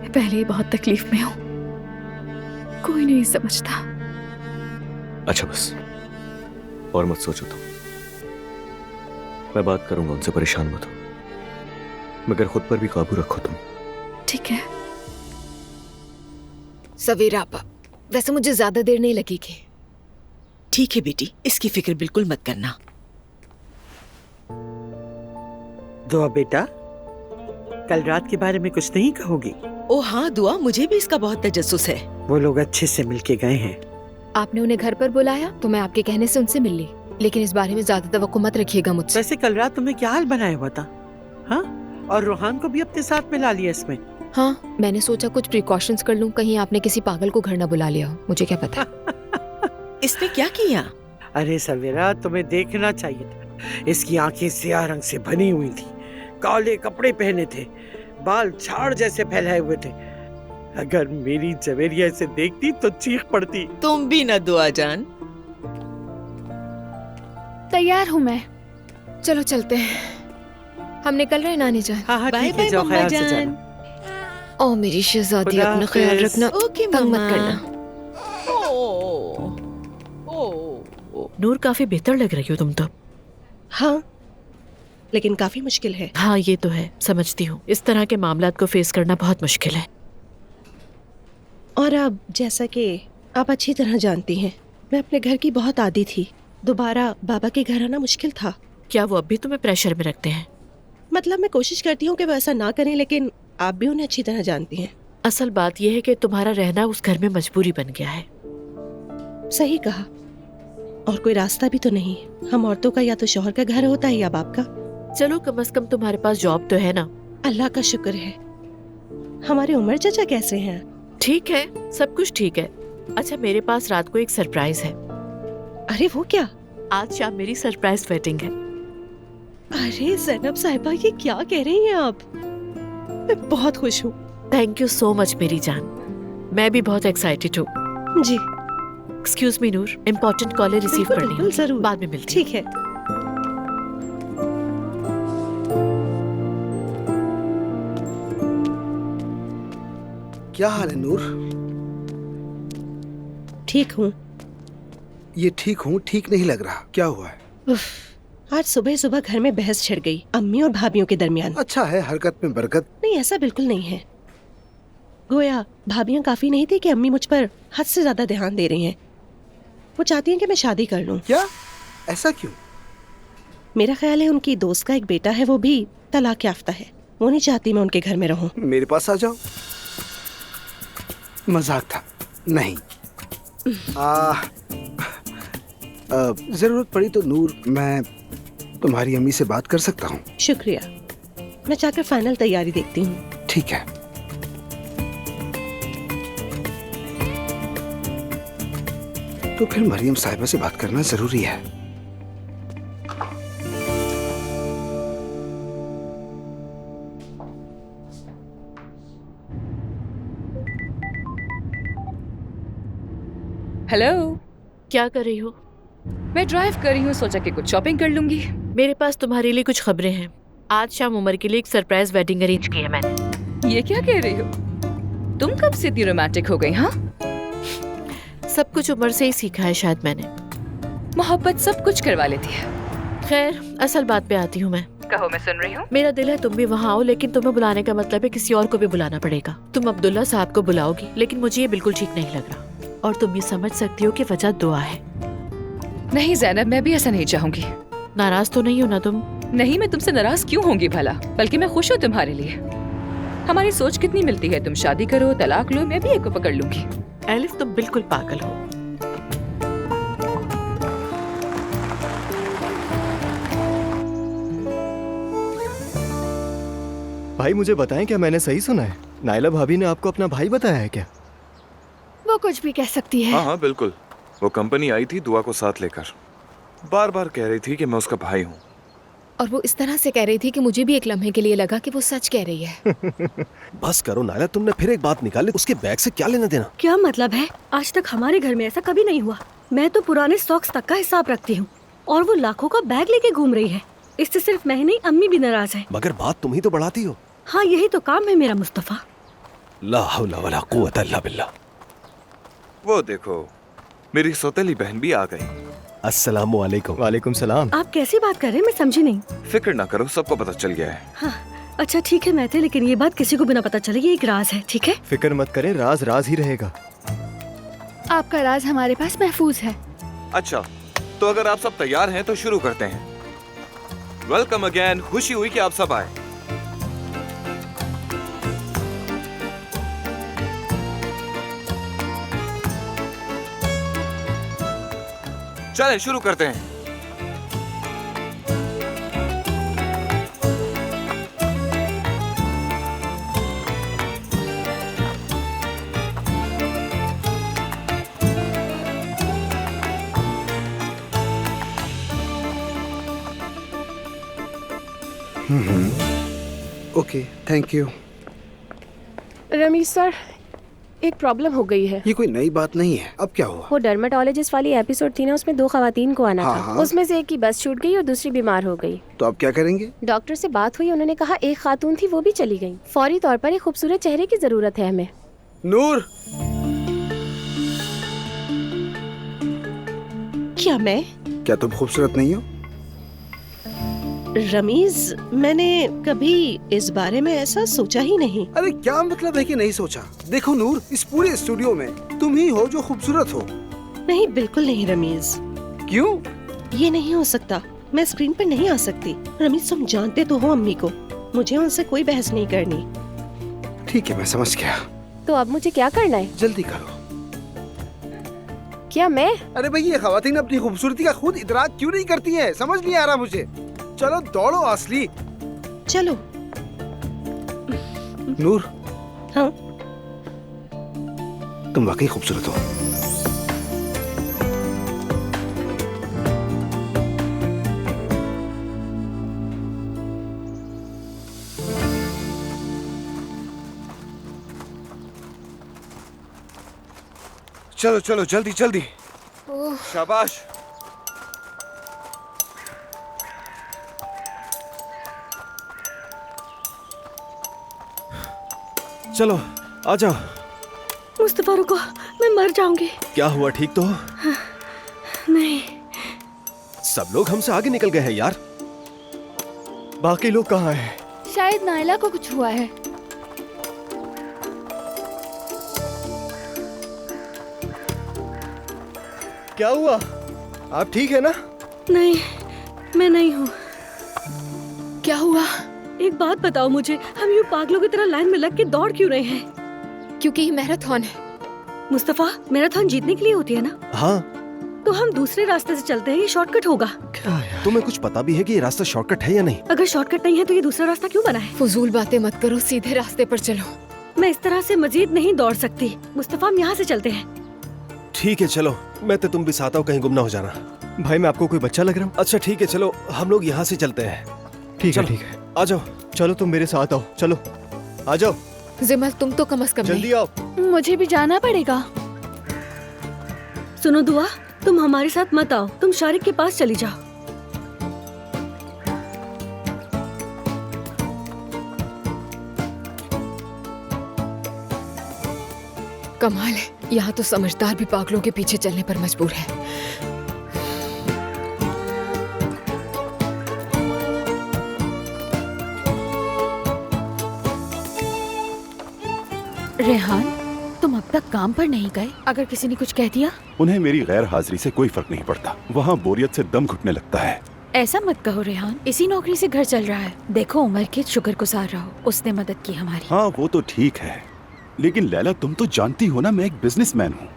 मैं पहले ही बहुत तकलीफ में हूँ, कोई नहीं समझता। अच्छा बस और मत सोचो तुम, मैं बात करूंगा उनसे, परेशान मत हो, मगर खुद पर भी काबू रखो तुम। ठीक है सवेरा आपा, वैसे मुझे ज्यादा देर नहीं लगेगी। ठीक है बेटी, इसकी फिक्र बिल्कुल मत करना। दुआ बेटा, कल रात के बारे में कुछ नहीं कहोगी? ओ हाँ दुआ, मुझे भी इसका बहुत तजस्सुस है। वो लोग अच्छे से मिलके गए हैं। आपने उन्हें घर पर बुलाया तो मैं आपके कहने से उनसे मिल ली, लेकिन इस बारे में ज्यादा तवक्को मत रखिएगा मुझसे। वैसे कल रात तुम्हें क्या हाल बनाया हुआ था? हाँ, और रोहान को भी अपने साथ में ला लिया इसमें। हाँ, मैंने सोचा कुछ प्रिकॉशंस कर लूं, कहीं आपने किसी पागल को घर ना बुला लिया हो, मुझे क्या पता। इसने क्या किया? अरे सवेरा, तुम्हें देखना चाहिए था। इसकी आंखें स्याह रंग से बनी हुई थी, काले कपड़े पहने थे, बाल झाड़ जैसे फैलाए हुए थे। अगर मेरी जवेरिया इसे देखती तो चीख पड़ती। तुम भी न दुआ जान। तैयार हूँ मैं। चलो चलते हैं, हम निकल रहे हैं नानी जान। हाँ, बाय बाय मम्मा जान। ओ मेरी शहजादी, खुदा अपना ख्याल हाफिज। रखना, ओके तंग मत मम्मा। करना। नूर, काफी बेहतर लग रही हो तुम तो। हाँ, लेकिन काफी मुश्किल है। हाँ ये तो है, समझती हूँ। इस तरह के मामलात को फेस करना बहुत मुश्किल है। और अब जैसा कि आप अच्छी तरह जानती हैं, मैं अपने घर की बहुत आदी थी। दोबारा बाबा के घर आना मुश्किल था। क्या वो अब भी तुम्हें प्रेशर में रखते हैं? मतलब मैं कोशिश करती हूँ कि वो ऐसा ना करें, लेकिन आप भी उन्हें अच्छी तरह जानती हैं। असल बात यह है कि तुम्हारा रहना उस घर में मजबूरी बन गया है। सही कहा। और कोई रास्ता भी तो नहीं। हम औरतों का या तो शौहर का घर होता है या बाप का। चलो कम से कम तुम्हारे पास जॉब तो है ना। अल्लाह का शुक्र है। हमारे उमर चाचा कैसे हैं? ठीक है, सब कुछ ठीक है। अच्छा, मेरे पास रात को एक सरप्राइज है। अरे वो क्या? आज शाम मेरी सरप्राइज वेडिंग है। अरे जैनब साहिबा, ये क्या कह रही हैं आप? मैं बहुत खुश हूँ। थैंक यू सो मच मेरी जान। मैं भी बहुत एक्साइटेड हूँ। जी। एक्सक्यूज मी नूर, इम्पोर्टेंट कॉल रिसीव बिल्कुल, करनी बिल्कुल, है। जरूर। बाद में मिलती हूँ। ठीक है। क्या हाल है नूर? ठीक हूँ। ये ठीक हूँ ठीक नहीं लग रहा, क्या हुआ है? आज सुबह सुबह घर में बहस छिड़ गई अम्मी और भाभियों के दरमियान। अच्छा है, हरकत में बरकत। नहीं, ऐसा बिल्कुल नहीं है। गोया भाभियां काफी नहीं थी कि अम्मी मुझ पर हद से ज्यादा ध्यान दे रही हैं। वो चाहती हैं कि मैं शादी कर लूं। क्या? ऐसा क्यों? मेरा ख्याल है उनकी दोस्त का एक बेटा है, वो भी तलाक याफ्ता है। वो नहीं चाहती मैं उनके घर में रहूं। मेरे पास आ जाओ। मजाक था। नहीं। जरूरत पड़ी तो नूर, मैं तुम्हारी अम्मी से बात कर सकता हूँ। शुक्रिया। मैं जाकर फाइनल तैयारी देखती हूँ। ठीक है। तो फिर मरियम साहिबा से बात करना जरूरी है। हेलो। क्या कर रही हो? मैं ड्राइव कर रही हूँ, सोचा कि कुछ शॉपिंग कर लूंगी। मेरे पास तुम्हारे लिए कुछ खबरें हैं। आज शाम उमर के लिए एक सरप्राइज वेडिंग अरेंज की है मैंने। ये क्या कह रही हो? तुम कब से इतनी रोमांटिक हो गई? हाँ, सब कुछ उमर से ही सीखा है शायद मैंने। मोहब्बत सब कुछ करवा लेती है। खैर, असल बात पे आती हूँ मैं। कहो, मैं सुन रही हूँ। मेरा दिल है तुम भी वहाँ आओ, लेकिन तुम्हें बुलाने का मतलब है किसी और को भी बुलाना पड़ेगा। तुम अब्दुल्ला साहब को बुलाओगी, लेकिन मुझे ये बिल्कुल ठीक नहीं लग रहा। और तुम ये समझ सकती हो कि वजह दुआ है। नहीं ज़ैनब, मैं भी ऐसा नहीं चाहूंगी। नाराज तो नहीं हो ना तुम? नहीं, मैं तुमसे नाराज क्यों होंगी भला, बल्कि मैं खुश हूँ तुम्हारे लिए। हमारी सोच कितनी मिलती है। तुम शादी करो, तलाक लो, मैं भी एक को पकड़ लूंगी। एलिफ, तुम बिल्कुल पागल हो। भाई मुझे बताएं, क्या मैंने सही सुना है? नायला भाभी ने आपको अपना भाई बताया है क्या? वो कुछ भी कह सकती है। हाँ हाँ बिल्कुल। वो कंपनी आई थी दुआ को साथ लेकर, बार बार कह रही थी कि मैं उसका भाई हूँ। और वो इस तरह से कह रही थी कि मुझे भी एक लम्हे के लिए लगा कि वो सच कह रही है। बस करो नायला, तुमने फिर एक बात निकाली। उसके बैग से क्या लेना देना? क्या मतलब है? आज तक हमारे घर में ऐसा कभी नहीं हुआ। मैं तो पुराने स्टॉक्स तक का हिसाब रखती हूँ, और वो लाखों का बैग लेके घूम रही है। इससे सिर्फ मैं नहीं, अम्मी भी नाराज है। मगर बात तुम ही तो बढ़ाती हो। हाँ, यही तो काम है मेरा मुस्तफा। ला हौला वला कुव्वता इल्ला बिल्लाह। वो देखो, मेरी सौतेली बहन भी आ गई। अस्सलाम वालेकुम। वालेकुम सलाम। आप कैसी बात कर रहे हैं? मैं समझी नहीं। फिक्र ना करो, सबको पता चल गया है। हाँ, अच्छा ठीक है मैं थे, लेकिन ये बात किसी को भी ना पता चले। ये एक राज है, ठीक है? फिक्र मत करें, राज राज ही रहेगा। आपका राज हमारे पास महफूज है। अच्छा, तो अगर आप सब तैयार हैं तो शुरू करते हैं। Welcome again. खुशी हुई कि आप सब आए। चलें शुरू करते हैं। Okay, thank you. Ramish sir, एक प्रॉब्लम हो गई है। ये कोई नई बात नहीं है। अब क्या हुआ? वो डर्मेटोलॉजिस्ट वाली एपिसोड थी ना, उसमें 2 खवातीन को आना था। उसमें से एक की बस छूट गई और दूसरी बीमार हो गई। तो अब क्या करेंगे? डॉक्टर से बात हुई, उन्होंने कहा एक खातून थी वो भी चली गई। फौरी तौर पर एक खूबसूरत चेहरे की जरूरत है हमें। नूर, क्या मैं? क्या तुम खूबसूरत नहीं हो? रमीज, मैंने कभी इस बारे में ऐसा सोचा ही नहीं। अरे क्या मतलब है कि नहीं सोचा? देखो नूर, इस पूरे स्टूडियो में तुम ही हो जो खूबसूरत हो। नहीं, बिल्कुल नहीं रमीज। क्यों? ये नहीं हो सकता। मैं स्क्रीन पर नहीं आ सकती। रमीज, तुम जानते तो हो अम्मी को। मुझे उनसे कोई बहस नहीं करनी। ठीक है, मैं समझ गया। तो अब मुझे क्या करना है? जल्दी करो। क्या मैं? अरे भाई, ये खवातीन अपनी खूबसूरती का खुद इदराक क्यों नहीं करती हैं? समझ नहीं आ रहा मुझे। चलो दौड़ो असली। चलो। नूर। हाँ? तुम वाकई खूबसूरत हो। चलो चलो, जल्दी जल्दी। शाबाश। चलो आ जाओ। मुस्तफा रुको, मैं मर जाऊंगी। क्या हुआ, ठीक तो हो? नहीं। सब लोग हमसे आगे निकल गए हैं यार। बाकी लोग कहाँ हैं? शायद नायला को कुछ हुआ है। क्या हुआ? आप ठीक है ना? नहीं, मैं नहीं हूँ। क्या हुआ? एक बात बताओ मुझे, हम यूँ पागलों की तरह लाइन में लग के दौड़ क्यों रहे हैं? क्योंकि ये मैराथन है। मुस्तफा, मैराथन जीतने के लिए होती है ना? हाँ। तो हम दूसरे रास्ते से चलते हैं, ये शॉर्टकट होगा। क्या यार? तुम्हें कुछ पता भी है कि ये रास्ता शॉर्टकट है या नहीं? अगर शॉर्टकट नहीं है तो ये दूसरा रास्ता क्यों बना है? फजूल बातें मत करो, सीधे रास्ते पर चलो। मैं इस तरह से मजीद नहीं दौड़ सकती। मुस्तफा, हम यहाँ से चलते हैं। ठीक है चलो, मैं तो तुम भी साथ आओ, कहीं गुम ना हो जाना। भाई, मैं आपको कोई बच्चा लग रहा हूँ? अच्छा ठीक है, चलो हम लोग यहाँ से चलते हैं। ठीक है ठीक है, आ जाओ। चलो तुम मेरे साथ आओ, चलो आ जाओ। जिमल, तुम तो कम से कम जल्दी आओ। मुझे भी जाना पड़ेगा। सुनो दुआ, तुम हमारे साथ मत आओ, तुम शारिक के पास चली जाओ। कमाल है, यहाँ तो समझदार भी पागलों के पीछे चलने पर मजबूर है। रेहान, तुम अब तक काम पर नहीं गए? अगर किसी ने कुछ कह दिया? उन्हें मेरी गैर हाजिरी से कोई फर्क नहीं पड़ता। वहाँ बोरियत से दम घुटने लगता है। ऐसा मत कहो रेहान, इसी नौकरी से घर चल रहा है। देखो उमर के शुक्रगुजार रहो, उसने मदद की हमारी। हाँ वो तो ठीक है, लेकिन लैला तुम तो जानती हो ना, मैं एक बिजनेसमैन हूँ।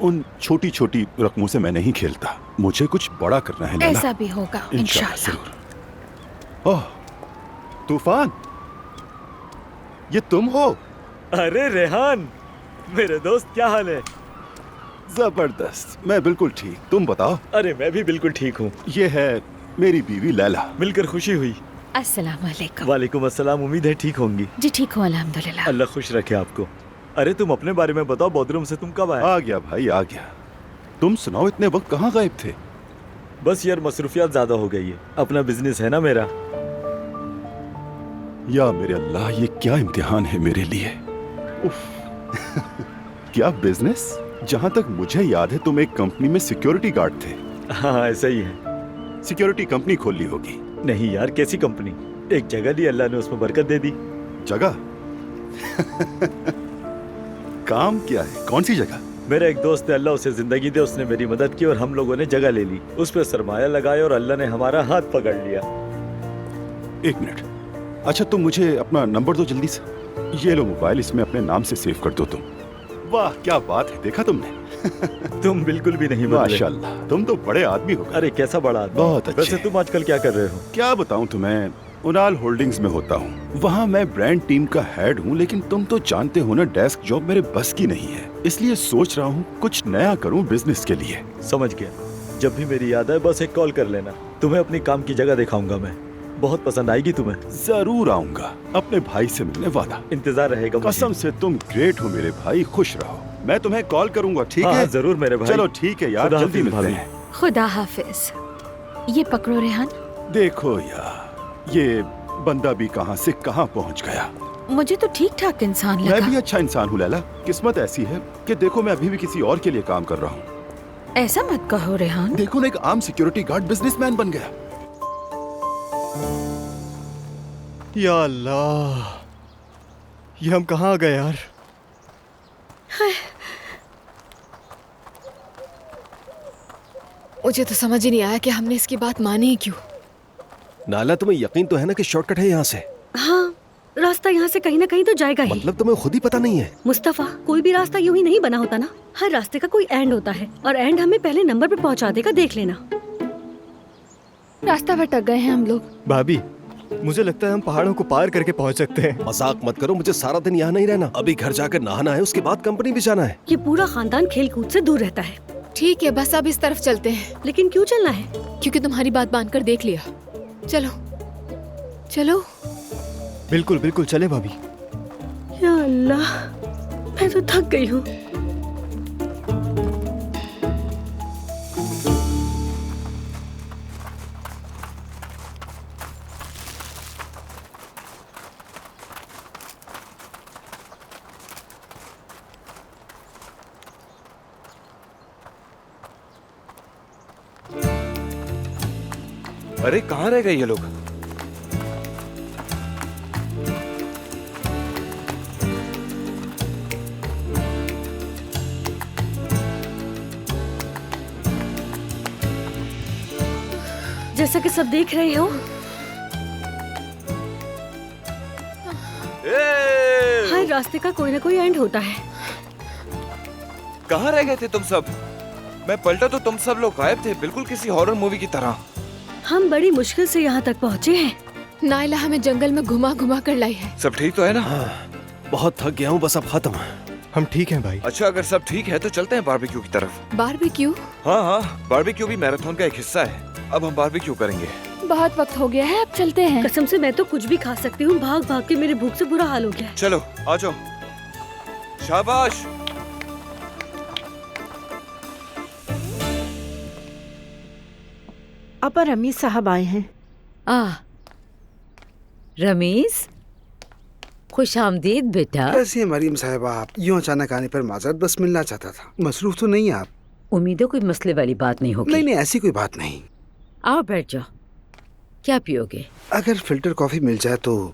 उन छोटी छोटी रकमों से मैं नहीं खेलता। मुझे कुछ बड़ा करना है लैला। ऐसा भी होगा इंशाअल्लाह। ओह तूफान, ये तुम हो? अरे रेहान, मेरे दोस्त, क्या हाल है? जबरदस्त, मैं बिल्कुल ठीक। तुम बताओ? अरे मैं भी बिल्कुल ठीक हूँ। ये है मेरी बीवी लैला। मिलकर खुशी हुई। अस्सलाम वालेकुम। वालेकुम अस्सलाम। उम्मीद है ठीक होंगी। जी ठीक हूँ अल्हम्दुलिल्लाह। अल्लाह खुश रखे आपको। अरे तुम अपने बारे में बताओ, बॉथरूम से तुम कब आए? आ गया भाई, आ गया। तुम सुनाओ, इतने वक्त कहाँ गायब थे? बस यार, मसरूफियात ज्यादा हो गई है। अपना बिजनेस है ना मेरा। या मेरे अल्लाह, ये क्या इम्तिहान है मेरे लिए। उफ। क्या बिजनेस? जहाँ तक मुझे याद है तुम एक कंपनी में सिक्योरिटी गार्ड थे। हाँ ऐसा ही है। सिक्योरिटी कंपनी खोल ली होगी। नहीं यार, कैसी कंपनी? एक जगह ली, अल्लाह ने उसमें बरकत दे दी। जगह? काम क्या है? कौन सी जगह? मेरा एक दोस्त है, अल्लाह उसे जिंदगी दे, उसने मेरी मदद की और हम लोगों ने जगह ले ली। उस पर सरमाया लगाया और अल्लाह ने हमारा हाथ पकड़ लिया। एक मिनट, अच्छा तुम मुझे अपना नंबर दो जल्दी से। ये लो मोबाइल, इसमें अपने नाम से सेव कर दो तुम। वाह क्या बात है, देखा तुमने? तुम बिल्कुल भी नहीं बदले। माशाल्लाह, तुम तो बड़े आदमी हो गए। अरे कैसा बड़ा आदमी? बहुत अच्छे। वैसे तुम आजकल क्या कर रहे हो? क्या बताऊं तुम्हें, उनाल होल्डिंग्स में होता हूँ। वहाँ मैं ब्रांड टीम का हेड हूँ, लेकिन तुम तो जानते हो ना, डेस्क जॉब मेरे बस की नहीं है। इसलिए सोच रहा हूँ कुछ नया करूँ बिजनेस के लिए। समझ गया। जब भी मेरी याद आए बस एक कॉल कर लेना, तुम्हें अपनी काम की जगह दिखाऊंगा मैं। बहुत पसंद आएगी तुम्हें। जरूर आऊंगा, अपने भाई से मिलने वादा। इंतजार रहेगा मुझे। कसम से तुम ग्रेट हो मेरे भाई, खुश रहो। मैं तुम्हें कॉल करूंगा, ठीक हाँ, है? जरूर मेरे भाई। चलो ठीक है यार, खुदा जल्दी हाफिज मिलते भाभी। हैं। खुदा हाफिज। ये पकड़ो रेहान। देखो यार, ये बंदा भी कहां से कहां पहुंच गया। मुझे तो ठीक ठाक इंसान मैं लगा। भी अच्छा इंसान हूँ लैला। किस्मत ऐसी है कि देखो मैं अभी भी किसी और के लिए काम कर रहा हूँ। ऐसा मत कहो रेहान। देखो ना, एक आम सिक्योरिटी गार्ड बिजनेसमैन बन गया। या अल्लाह, ये हम कहाँ आ गए यार। मुझे तो समझ ही नहीं आया कि हमने इसकी बात मानी ही क्यों। नाला, तुम्हें यकीन तो है ना कि शॉर्टकट है यहाँ से? हाँ, रास्ता यहाँ से कहीं ना कहीं तो जाएगा ही। मतलब तुम्हें खुद ही पता नहीं है? मुस्तफा, कोई भी रास्ता यूं ही नहीं बना होता ना। हर रास्ते का कोई एंड होता है और एंड हमें पहले नंबर पे पहुँचा देगा, देख लेना। रास्ता भटक गए हैं हम लोग। भाभी, मुझे लगता है हम पहाड़ों को पार करके पहुंच सकते हैं। मजाक मत करो, मुझे सारा दिन यहाँ नहीं रहना। अभी घर जाकर नहाना है, उसके बाद कंपनी भी जाना है। ये पूरा खानदान खेल कूद से दूर रहता है। ठीक है, बस अब इस तरफ चलते हैं। लेकिन क्यों चलना है? क्योंकि तुम्हारी बात मानकर देख लिया। चलो चलो। बिल्कुल बिल्कुल, चले भाभी। या अल्लाह, मैं तो थक गई हूँ। अरे कहाँ रह गए ये लोग? जैसा कि सब देख रहे हो, हर रास्ते का कोई ना कोई एंड होता है। कहाँ रह गए थे तुम सब? मैं पलटा तो तुम सब लोग गायब थे, बिल्कुल किसी हॉरर मूवी की तरह। हम बड़ी मुश्किल से यहाँ तक पहुँचे हैं। नायला हमें जंगल में घुमा घुमा कर लाई है। सब ठीक तो है ना? बहुत थक गया हूँ, बस अब खत्म। हम ठीक हैं भाई। अच्छा, अगर सब ठीक है तो चलते हैं बारबेक्यू की तरफ। बारबेक्यू? हाँ, बारबेक्यू भी मैराथन का एक हिस्सा है। अब हम बारबेक्यू करेंगे। बहुत वक्त हो गया है, अब चलते हैं। कसम से मैं तो कुछ भी खा सकती हूँ, भाग भाग के मेरे भूख से बुरा हाल हो गया है। चलो आ जाओ। शाबाश। अब रमीज साहब आए हैं। रमीज, खुश आमदीद बेटा। कैसी है मरीम साहिबा आप? यूं अचानक आने पर माजरत, बस मिलना चाहता था। मसरूफ तो नहीं है आप? उम्मीद है कोई मसले वाली बात नहीं होगी। नहीं नहीं, ऐसी कोई बात नहीं। आओ बैठ जाओ। क्या पियोगे? अगर फिल्टर कॉफी मिल जाए तो।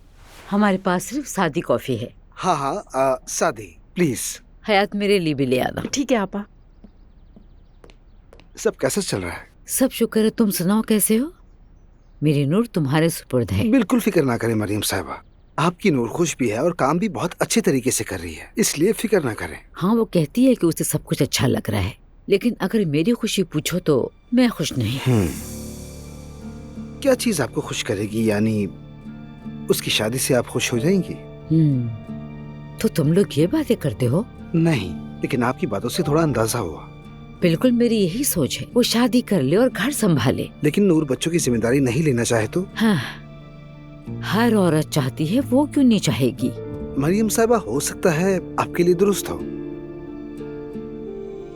हमारे पास सिर्फ सादी कॉफी है। हाँ हाँ, सादी प्लीज। हयात, मेरे लिए भी ले आना। ठीक है आपा। सब कैसा चल रहा है? सब शुक्र है, तुम सुनाओ कैसे हो? मेरी नूर तुम्हारे सुपुर्द है। बिल्कुल फिक्र ना करें मरीम साहिबा, आपकी नूर खुश भी है और काम भी बहुत अच्छे तरीके से कर रही है, इसलिए फिक्र ना करें। हाँ, वो कहती है कि उसे सब कुछ अच्छा लग रहा है, लेकिन अगर मेरी खुशी पूछो तो मैं खुश नहीं। क्या चीज आपको खुश करेगी? यानी उसकी शादी से आप खुश हो जाएंगी? तो तुम लोग ये बातें करते हो? नहीं, लेकिन आपकी बातों से थोड़ा अंदाजा हुआ। बिल्कुल मेरी यही सोच है, वो शादी कर ले और घर संभाले। लेकिन नूर बच्चों की जिम्मेदारी नहीं लेना चाहे तो? हाँ, हर औरत चाहती है, वो क्यों नहीं चाहेगी? मरियम साहिबा, हो सकता है आपके लिए दुरुस्त हो,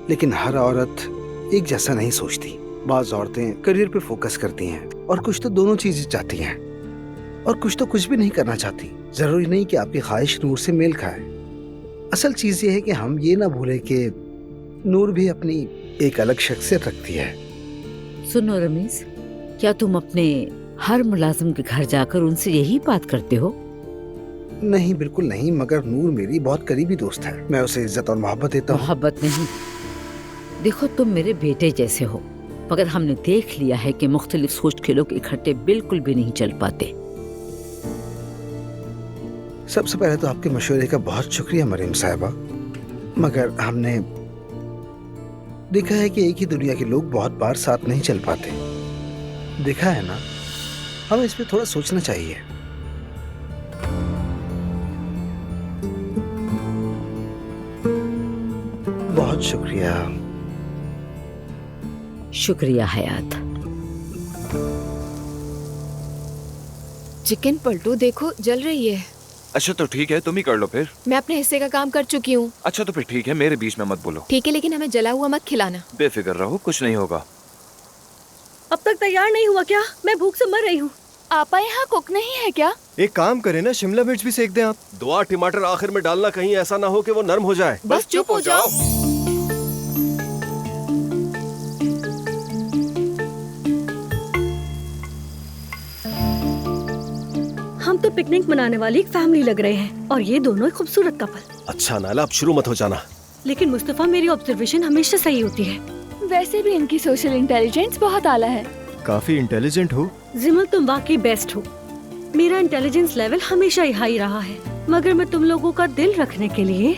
लेकिन हर औरत एक जैसा नहीं सोचती। बाज औरतें करियर पे फोकस करती हैं और कुछ तो दोनों चीजें चाहती हैं और कुछ तो कुछ भी नहीं करना चाहती। जरूरी नहीं कि आपकी ख्वाहिश नूर से मेल खाए। असल चीज ये है कि हम ये ना भूले कि नूर भी अपनी एक अलग शख्सियत रखती है। सुनो रमीज, क्या तुम अपने हर मुलाजिम के घर जाकर उनसे यही बात करते हो? नहीं, बिल्कुल नहीं, मगर नूर मेरी बहुत करीबी दोस्त है, मैं उसे इज्जत और मोहब्बत देता हूँ। मोहब्बत नहीं, देखो तुम मेरे बेटे जैसे हो, मगर हमने देख लिया है कि मुख्तलिफ सोच के लोग इकट्ठे बिल्कुल भी नहीं चल पाते। सबसे पहले तो आपके मशवरे का बहुत शुक्रिया मरीम साहिबा, मगर हमने देखा है कि एक ही दुनिया के लोग बहुत बार साथ नहीं चल पाते। देखा है ना, हमें इस पे थोड़ा सोचना चाहिए। बहुत शुक्रिया। शुक्रिया हयात। चिकन पलटू देखो जल रही है। अच्छा तो ठीक है, तुम ही कर लो फिर। मैं अपने हिस्से का काम कर चुकी हूँ। अच्छा तो फिर ठीक है, मेरे बीच में मत बोलो। ठीक है, लेकिन हमें जला हुआ मत खिलाना। बेफिक्र रहो, कुछ नहीं होगा। अब तक तैयार नहीं हुआ क्या? मैं भूख से मर रही हूँ। आपा यहाँ कुक नहीं है क्या? एक काम करें ना, शिमला मिर्च भी सेक दें आप। 2 टमाटर आखिर में डालना, कहीं ऐसा ना हो कि वो नरम हो जाए। बस चुप हो जाओ। हम तो पिकनिक मनाने वाली एक फैमिली लग रहे हैं और ये दोनों एक खूबसूरत कपल। अच्छा नायला, अब शुरू मत हो जाना। लेकिन मुस्तफा, मेरी ऑब्जर्वेशन हमेशा सही होती है। वैसे भी इनकी सोशल इंटेलिजेंस बहुत आला है। काफी इंटेलिजेंट हो। जिमल, तुम वाकई बेस्ट हो। मेरा इंटेलिजेंस लेवल हमेशा ही हाई रहा है, मगर मैं तुम लोगों का दिल रखने के लिए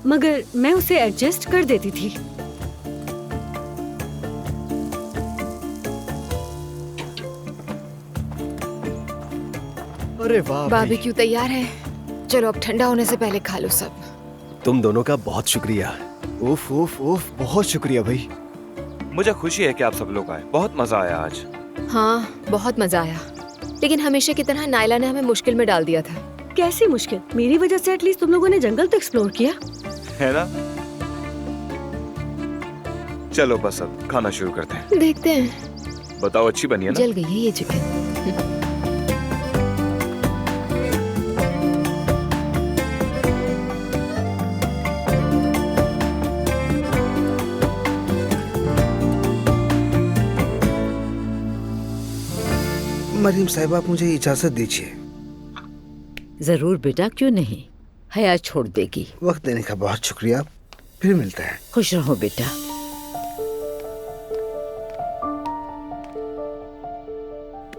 मैं उसे एडजस्ट कर देती थी। अरे वाह, बारबेक्यू तैयार है। चलो अब ठंडा होने से पहले खा लो सब। तुम दोनों का बहुत शुक्रिया। उफ उफ उफ, बहुत शुक्रिया भाई। मुझे खुशी है कि आप सब लोग आए, बहुत मजा आया आज। हाँ, बहुत मजा आया, लेकिन हमेशा की तरह नायला ने हमें मुश्किल में डाल दिया था। कैसी मुश्किल? मेरी वजह से एटलीस्ट तुम लोगों ने जंगल तो एक्सप्लोर किया है ना? चलो बस अब खाना शुरू करते हैं। देखते हैं। बताओ, अच्छी बनी है ना? जल गई है ये चिकन। मरीम साहब, आप मुझे इजाजत दीजिए। जरूर बेटा, क्यों नहीं। हया छोड़ देगी। वक्त देने का बहुत शुक्रिया, फिर मिलते हैं। खुश रहो बेटा।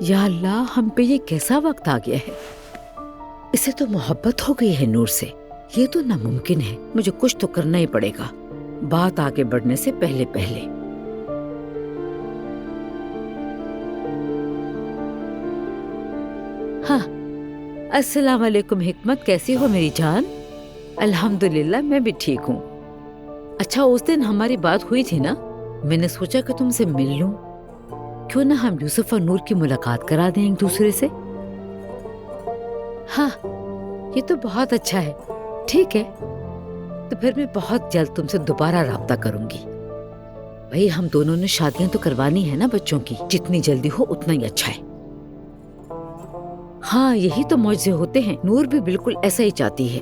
या अल्लाह, हम पे ये कैसा वक्त आ गया है। इसे तो मोहब्बत हो गई है नूर से। ये तो नामुमकिन है। मुझे कुछ तो करना ही पड़ेगा, बात आगे बढ़ने से पहले पहले। हाँ, अस्सलाम वालेकुम हिकमत, कैसी हो मेरी जान? अल्हम्दुलिल्लाह, मैं भी ठीक हूँ। अच्छा, उस दिन हमारी बात हुई थी ना, मैंने सोचा कि तुमसे मिल लूं। क्यों ना हम यूसुफ और नूर की मुलाकात करा दें एक दूसरे से। हाँ, ये तो बहुत अच्छा है। ठीक है, तो फिर मैं बहुत जल्द तुमसे दोबारा राब्ता करूंगी। भाई, हम दोनों ने शादियां तो करवानी है ना बच्चों की, जितनी जल्दी हो उतना ही अच्छा है। हाँ, यही तो मौजे होते हैं। नूर भी बिल्कुल ऐसा ही चाहती है।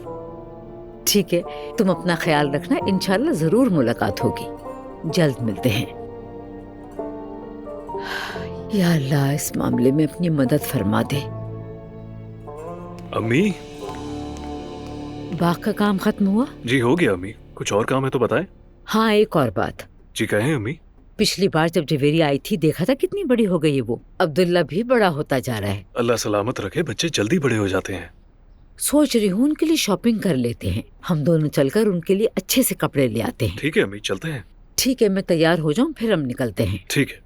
ठीक है, तुम अपना ख्याल रखना, इंशाल्लाह जरूर मुलाकात होगी। जल्द मिलते हैं। या अल्लाह, इस मामले में अपनी मदद फरमा दे। अम्मी, बाग का काम खत्म हुआ? जी हो गया अम्मी। कुछ और काम है तो बताएं। हाँ, एक और बात। जी कहें अम्मी। पिछली बार जब जवेरी आई थी, देखा था कितनी बड़ी हो गई है वो। अब्दुल्ला भी बड़ा होता जा रहा है। अल्लाह सलामत रखे, बच्चे जल्दी बड़े हो जाते हैं। सोच रही हूँ उनके लिए शॉपिंग कर लेते हैं। हम दोनों चलकर उनके लिए अच्छे से कपड़े ले आते हैं। ठीक है अम्मी, चलते हैं। ठीक है, मैं तैयार हो जाऊँ, फिर हम निकलते हैं। ठीक है।